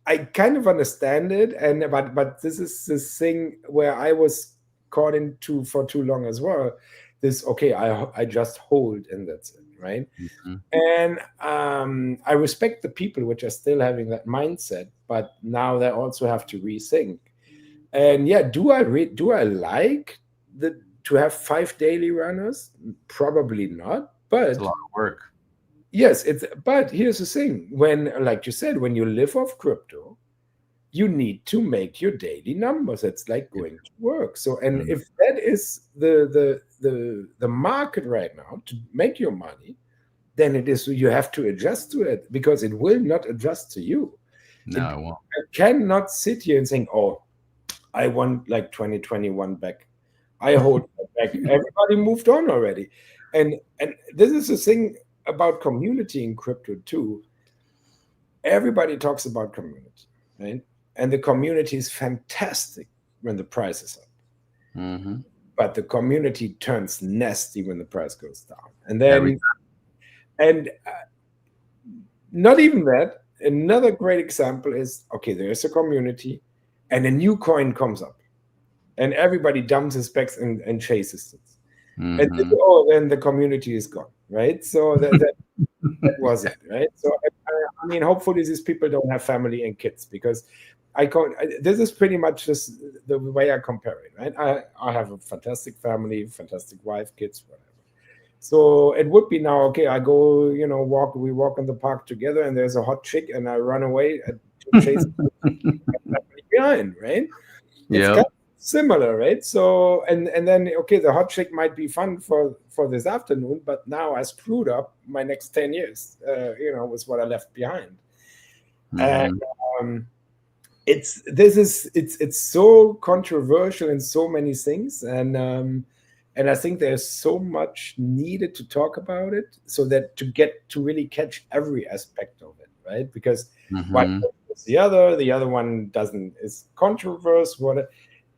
I kind of understand it, but this is this thing where I was caught into for too long as well. I just hold and that's it, right? And I respect the people which are still having that mindset, but now they also have to rethink. And yeah, do I like to have 5 daily runners? Probably not, but it's a lot of work. Yes, but here's the thing: when, like you said, when you live off crypto, you need to make your daily numbers. It's like going to work. So, and if that is the market right now to make your money, then it is you have to adjust to it because it will not adjust to you. No, it won't. I cannot sit here and saying, "Oh, I want like 2021 back. I hold that back." Everybody moved on already, and this is the thing about community in crypto too. Everybody talks about community, right? And the community is fantastic when the price is up. But the community turns nasty when the price goes down. And then, not even that. Another great example is, okay, there's a community and a new coin comes up and everybody dumps his specs and chases it. And then the community is gone, right? So that was it, right? So I mean, hopefully these people don't have family and kids because this is pretty much just the way I compare it, right? I have a fantastic family, fantastic wife, kids, whatever. So it would be now, okay, I go, we walk in the park together and there's a hot chick and I run away to chase behind, right? Yeah. Similar, right? So and then okay, the hot chick might be fun for this afternoon, but now I screwed up my next 10 years, with what I left behind. And it's so controversial in so many things, and I think there's so much needed to talk about it, so that to really catch every aspect of it, right? Because one is the other one is controversial.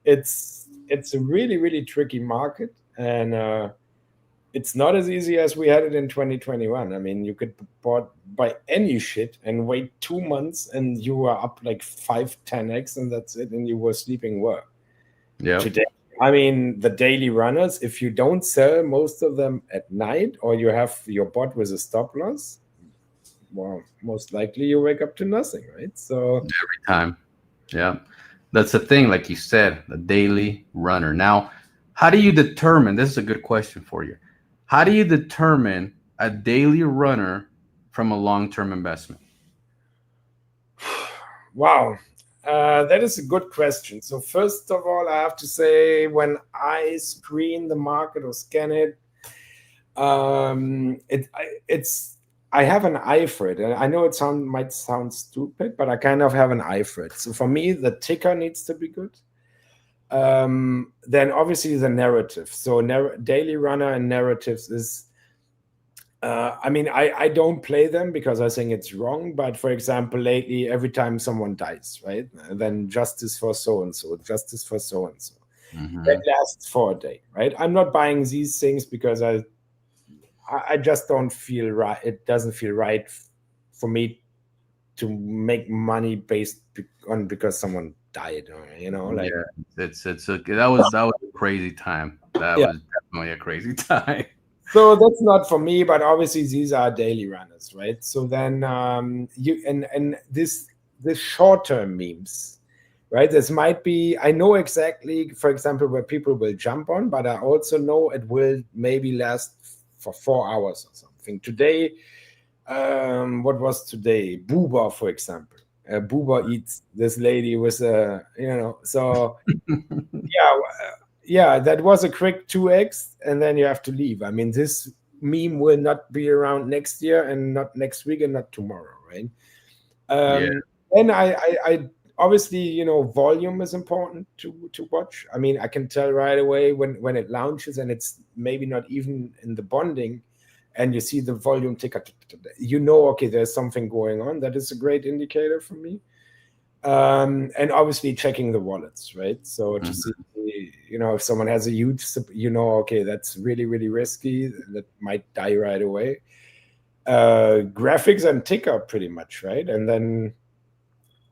It's a really, really tricky market, and it's not as easy as we had it in 2021. I mean, you could buy any shit and wait 2 months and you were up like 5-10x and that's it, and you were sleeping well. Yeah. Today, I mean, the daily runners, if you don't sell most of them at night or you have your bot with a stop loss, well, most likely you wake up to nothing, right? So every time. Yeah. That's the thing, like you said, the daily runner. Now, how do you determine? This is a good question for you. How do you determine a daily runner from a long-term investment? wow. That is a good question. So first of all, I have to say, when I screen the market or scan it, I have an eye for it. And I know it might sound stupid, but I kind of have an eye for it. So for me, the ticker needs to be good. Then obviously the narrative. So daily runner and narratives is, I mean, I don't play them because I think it's wrong. But for example, lately, every time someone dies, right, then justice for so-and-so, justice for so-and-so. That lasts for a day, right? I'm not buying these things because I just don't feel right. It doesn't feel right for me to make money based on because someone died, or like that was a crazy time. That was definitely a crazy time. So that's not for me, but obviously these are daily runners, right? So then you and this short-term memes, right? This might be, I know exactly, for example, where people will jump on, but I also know it will maybe last for 4 hours or something. Today, what was today? Booba, for example. Booba eats this lady with a, so yeah, that was a quick 2x, and then you have to leave. I mean, this meme will not be around next year, and not next week, and not tomorrow, right? And I obviously, volume is important to watch. I mean, I can tell right away when it launches, and it's maybe not even in the bonding, and you see the volume ticker, okay, there's something going on. That is a great indicator for me. And obviously checking the wallets, right? So to see, if someone has a huge, okay, that's really, really risky. That might die right away. Graphics and ticker pretty much, right? And then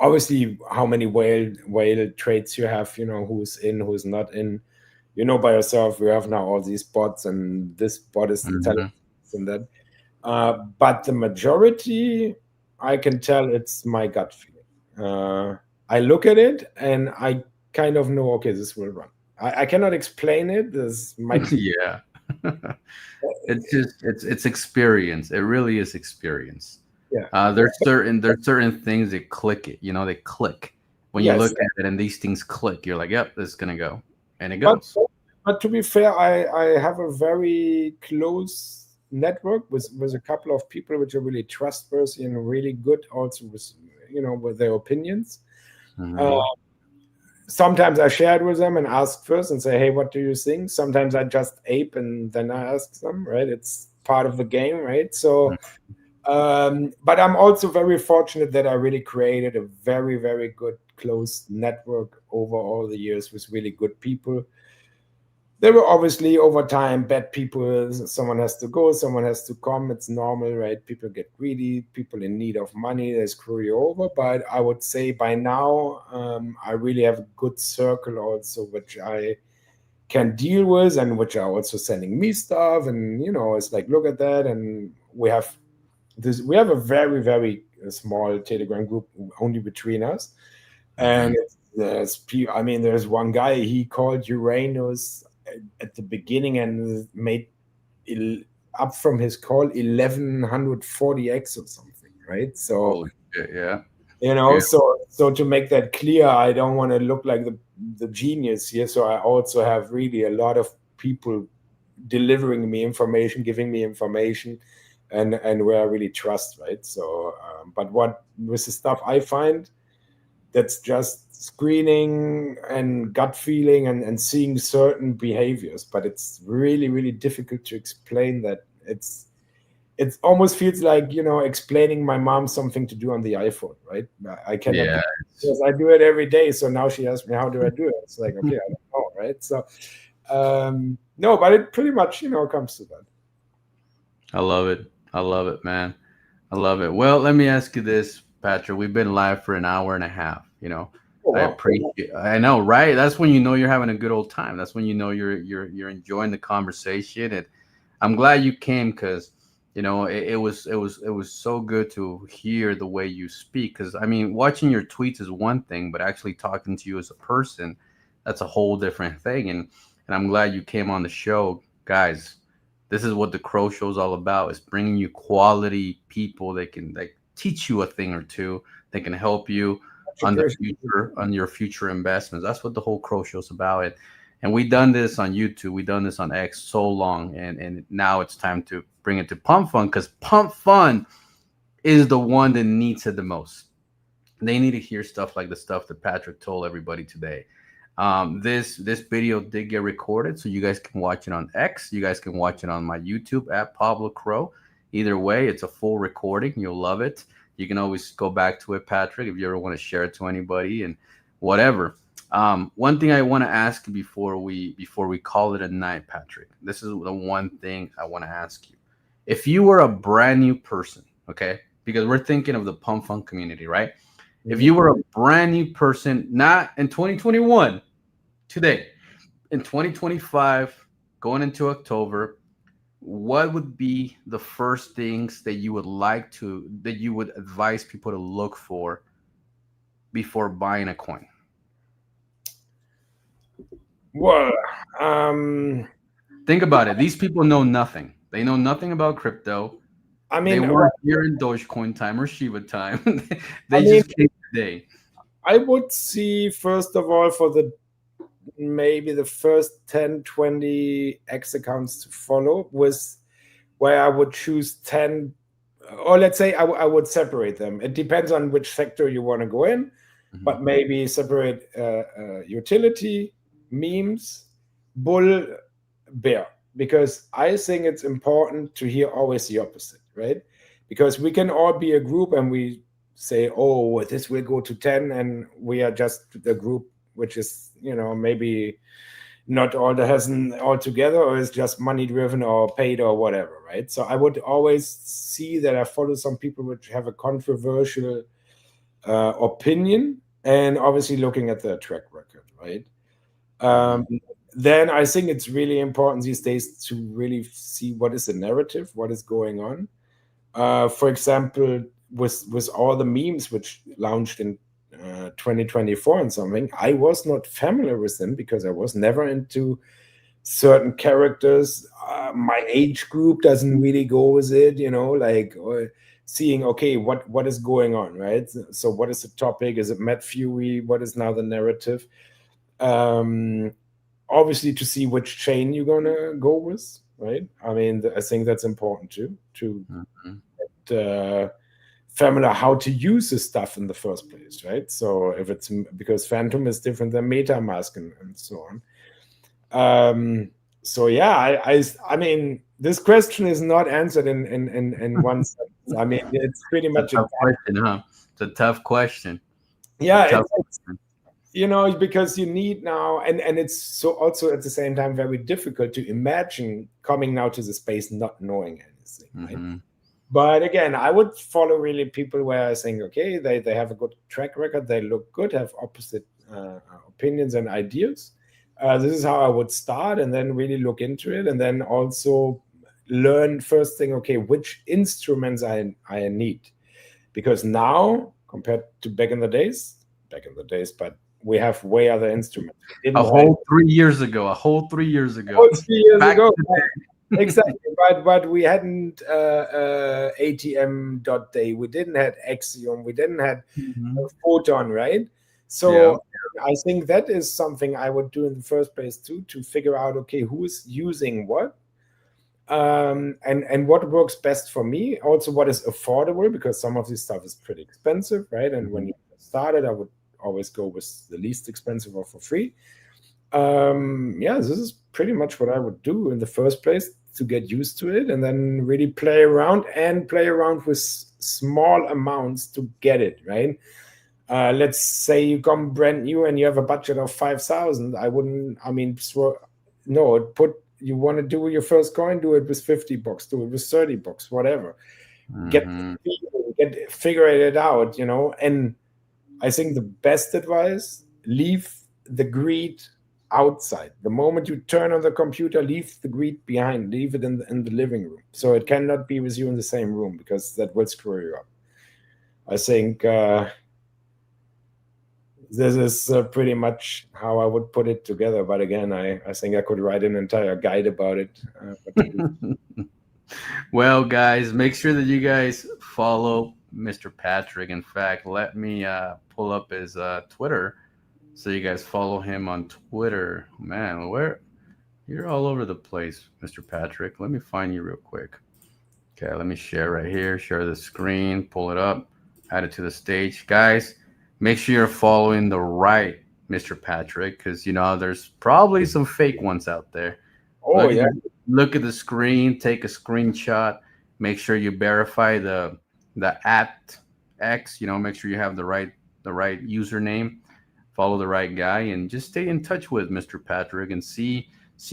obviously how many whale trades you have, who's in, who's not in. By yourself, we have now all these bots, and this bot is telling this and that. But the majority, I can tell it's my gut feeling. I look at it and I kind of know, okay, this will run. I cannot explain it. This might yeah. It's experience. It really is experience. Yeah. There's certain things that click it. They click when you look at it, and these things click. You're like, yep, this is gonna go, and it goes. But to be fair, I have a very close network with a couple of people which are really trustworthy and really good, also with their opinions. Sometimes I share it with them and ask first and say, hey, what do you think? Sometimes I just ape and then I ask them, right? It's part of the game, right? So but I'm also very fortunate that I really created a very, very good close network over all the years with really good people. There were obviously over time bad people. Someone has to go, someone has to come. It's normal, right? People get greedy, people in need of money, they screw you over. But I would say by now, I really have a good circle also, which I can deal with, and which are also sending me stuff. And it's like, look at that. And we have a very, very small Telegram group only between us. And there's one guy, he called Uranus at the beginning and made up from his call 1140x or something, right? So so to make that clear, I don't want to look like the genius here. So I also have really a lot of people delivering me information, giving me information, and where I really trust, right? So but what with the stuff I find, that's just screening and gut feeling and seeing certain behaviors, but it's really, really difficult to explain that. It almost feels like explaining my mom something to do on the iPhone, right? I cannot because I do it every day. So now she asks me, how do I do it? It's like, okay, I don't know, right? So No, but it pretty much, comes to that. I love it. I love it, man. I love it. Well, let me ask you this, Patrick. We've been live for an hour and a half. Oh, I wow. appreciate. I know, right? That's when you know you're having a good old time. That's when you know you're enjoying the conversation. And I'm glad you came because it was so good to hear the way you speak. Because I mean, watching your tweets is one thing, but actually talking to you as a person, that's a whole different thing. And I'm glad you came on the show, guys. This is what the Crow Show is all about: is bringing you quality people that can teach you a thing or two, that can help you on your future investments. That's what the whole Crow Show's about. And we done this on YouTube, we done this on X so long, and now it's time to bring it to Pump Fun, because Pump Fun is the one that needs it the most. They need to hear stuff like the stuff that Patrick told everybody today. This video did get recorded, so you guys can watch it on X. You guys can watch it on my YouTube at Pablo Crow. Either way, it's a full recording. You'll love it. You can always go back to it, Patrick, if you ever want to share it to anybody and whatever. One thing I want to ask before we call it a night, Patrick. This is the one thing I want to ask you. If you were a brand new person, okay, because we're thinking of the Pump Fun community, right? If you were a brand new person, not in 2021, today, in 2025, going into October, what would be the first things that you would advise people to look for before buying a coin? Well, think about it. These people know nothing. They know nothing about crypto. I mean, they weren't here in Dogecoin time or Shiba time. They just came today. I would see, first of all, for maybe the first 10, 20 X accounts to follow, was where I would choose 10, or let's say I would separate them. It depends on which sector you want to go in, but maybe separate utility, memes, bull, bear, because I think it's important to hear always the opposite, right? Because we can all be a group and we say, oh, this will go to 10, and we are just the group which is, maybe not all that has all together, or is just money driven or paid or whatever, right? So I would always see that I follow some people which have a controversial opinion, and obviously looking at their track record, right? Then I think it's really important these days to really see what is the narrative, what is going on. For example, with all the memes which launched in 2024 and something, I was not familiar with them because I was never into certain characters. My age group doesn't really go with it, or seeing, okay, what is going on, right? So what is the topic? Is it Matt Fury? What is now the narrative? Obviously to see which chain you're gonna go with, right? I mean, I think that's important too, to get familiar how to use this stuff in the first place, right? So if it's, because Phantom is different than MetaMask and so on. So yeah, I mean, this question is not answered in one sentence. I mean, it's pretty much a tough question, huh? It's a tough question. Yeah, because you need now, and it's so also at the same time very difficult to imagine coming now to the space not knowing anything, right? But again, I would follow really people where I think, okay, they have a good track record, they look good, have opposite opinions and ideas. This is how I would start, and then really look into it, and then also learn first thing, okay, which instruments I need. Because now, compared to back in the days, but we have way other instruments. A whole 3 years ago. Exactly, but we hadn't ATM.day, we didn't have Axiom, we didn't have Photon, right? So I think that is something I would do in the first place too, to figure out, okay, who is using what, and what works best for me. Also, what is affordable, because some of this stuff is pretty expensive, right? And when you started, I would always go with the least expensive or for free. This is pretty much what I would do in the first place to get used to it, and then really play around with small amounts to get it, right? Let's say you come brand new and you have a budget of 5,000. no, you want to do your first coin, do it with 50 bucks, do it with 30 bucks, whatever. Figure it out, and I think the best advice, leave the greed outside. The moment you turn on the computer, leave the greed behind, leave it in the living room. So it cannot be with you in the same room, because that will screw you up. I think this is pretty much how I would put it together. But again, I think I could write an entire guide about it. Well, guys, make sure that you guys follow Mr. Patrick. In fact, let me pull up his Twitter so you guys follow him on Twitter. Man, you're all over the place, Mr. Patrick. Let me find you real quick. Okay, let me share right here. Share the screen, pull it up, add it to the stage. Guys, make sure you're following the right Mr. Patrick, because there's probably some fake ones out there. Oh, yeah. Look at the screen, take a screenshot, make sure you verify the @X, make sure you have the right username, follow the right guy, and just stay in touch with Mr. Patrick and see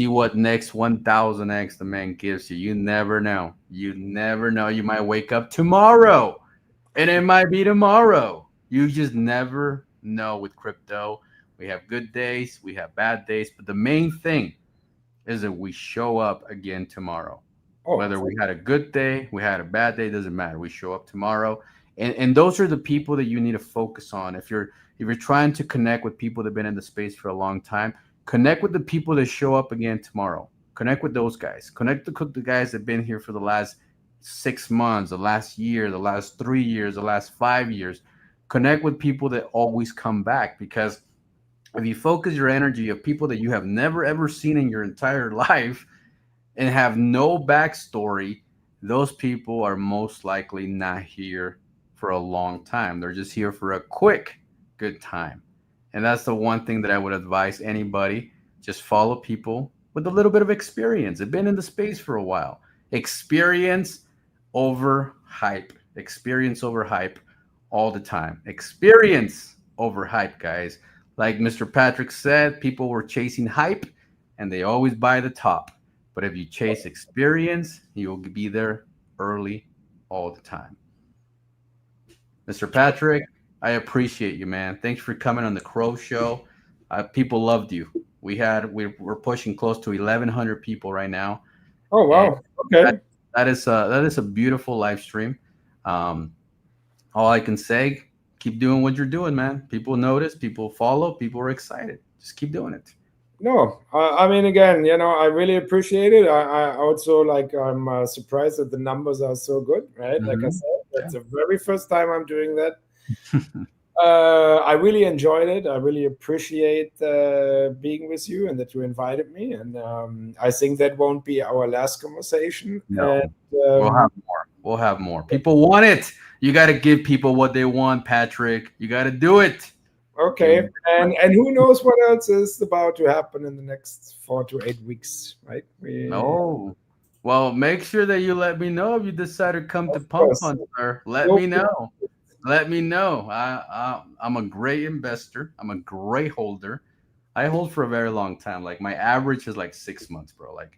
what next 1000X the man gives you. You never know. You never know. You might wake up tomorrow and it might be tomorrow. You just never know with crypto. We have good days, we have bad days, but the main thing is that we show up again tomorrow. Whether we had a good day, we had a bad day, doesn't matter. We show up tomorrow. And those are the people that you need to focus on. If you're trying to connect with people that have been in the space for a long time, connect with the people that show up again tomorrow. Connect with those guys. Connect with the guys that have been here for the last 6 months, the last year, the last 3 years, the last 5 years. Connect with people that always come back, because if you focus your energy of people that you have never ever seen in your entire life and have no backstory, those people are most likely not here for a long time. They're just here for a quick good time. And that's the one thing that I would advise anybody. Just follow people with a little bit of experience. They've been in the space for a while. Experience over hype. Experience over hype all the time. Experience over hype, guys. Like Mr. Patrick said, people were chasing hype and they always buy the top. But if you chase experience, you'll be there early all the time. Mr. Patrick, I appreciate you, man. Thanks for coming on the Cro Show. People loved you. We're pushing close to 1,100 people right now. Oh, wow. Okay. That is a beautiful live stream. All I can say, keep doing what you're doing, man. People notice, people follow, people are excited. Just keep doing it. No, I mean, again, I really appreciate it. I also I'm surprised that the numbers are so good, right? Like I said, that's the very first time I'm doing that. I really enjoyed it. I really appreciate being with you and that you invited me. And I think that won't be our last conversation. No. And, we'll have more. We'll have more. People want it. You got to give people what they want, Patrick. You got to do it. Okay. And who knows what else is about to happen in the next 4 to 8 weeks, right? No. Well, make sure that you let me know if you decide to come to Pump Fund, sir. Let me know. Let me know. I'm a great investor. I'm a great holder. I hold for a very long time. Like my average is like 6 months, bro. Like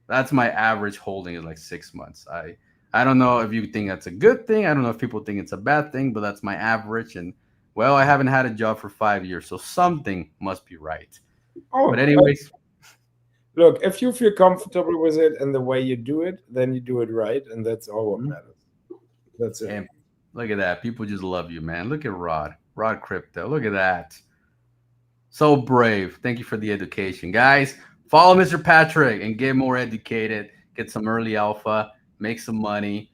that's my average holding is like 6 months. I don't know if you think that's a good thing. I don't know if people think it's a bad thing, but that's my average. And well, I haven't had a job for 5 years, so something must be right. But anyways, look, if you feel comfortable with it and the way you do it, then you do it right, and that's all what matters. That's it. And look at that. People just love you, man. Look at Rod Crypto. Look at that. So brave. Thank you for the education. Guys, follow Mr. Patrick and get more educated. Get some early alpha. Make some money.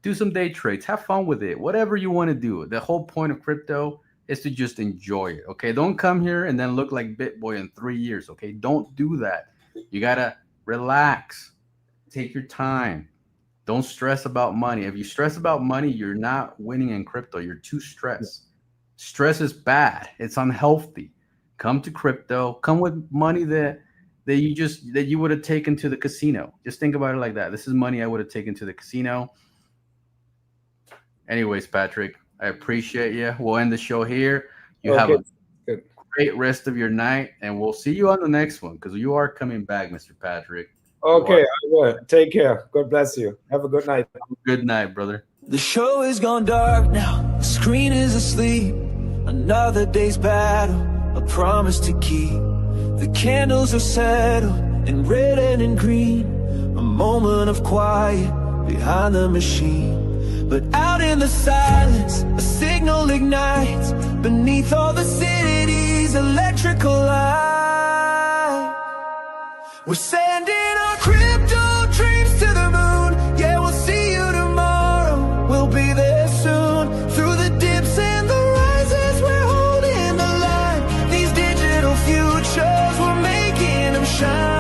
Do some day trades. Have fun with it. Whatever you want to do. The whole point of crypto is to just enjoy it. Okay? Don't come here and then look like BitBoy in 3 years. Okay? Don't do that. You got to relax. Take your time. Don't stress about money. If you stress about money, you're not winning in crypto. You're too stressed. Stress is bad. It's unhealthy. Come to crypto. Come with money that you would have taken to the casino. Just think about it like that. This is money I would have taken to the casino. Anyways, Patrick, I appreciate you. We'll end the show here. You have a great rest of your night, and we'll see you on the next one because you are coming back, Mr. Patrick. Okay, I will. Take care. God bless you. Have a good night. Good night, brother. The show is gone dark now, the screen is asleep. Another day's battle, a promise to keep. The candles are settled in red and in green. A moment of quiet behind the machine. But out in the silence, a signal ignites beneath all the city's electrical light. We're sending our crypto dreams to the moon. Yeah, we'll see you tomorrow. We'll be there soon. Through the dips and the rises, we're holding the line. These digital futures, we're making them shine.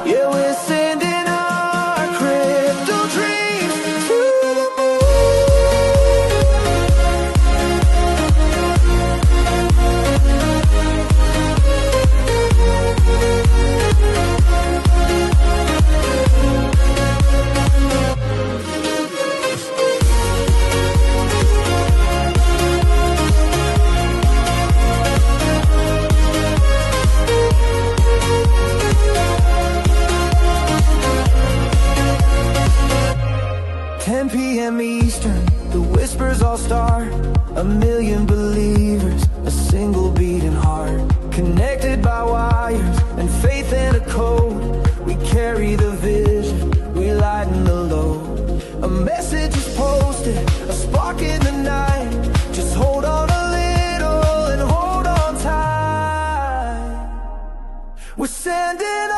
Yeah, we're sending our crypto dreams to the moon. Eastern, the whispers all start. A million believers, a single beating heart. Connected by wires and faith and a code. We carry the vision, we lighten the load. A message is posted, a spark in the night. Just hold on a little and hold on tight. We're sending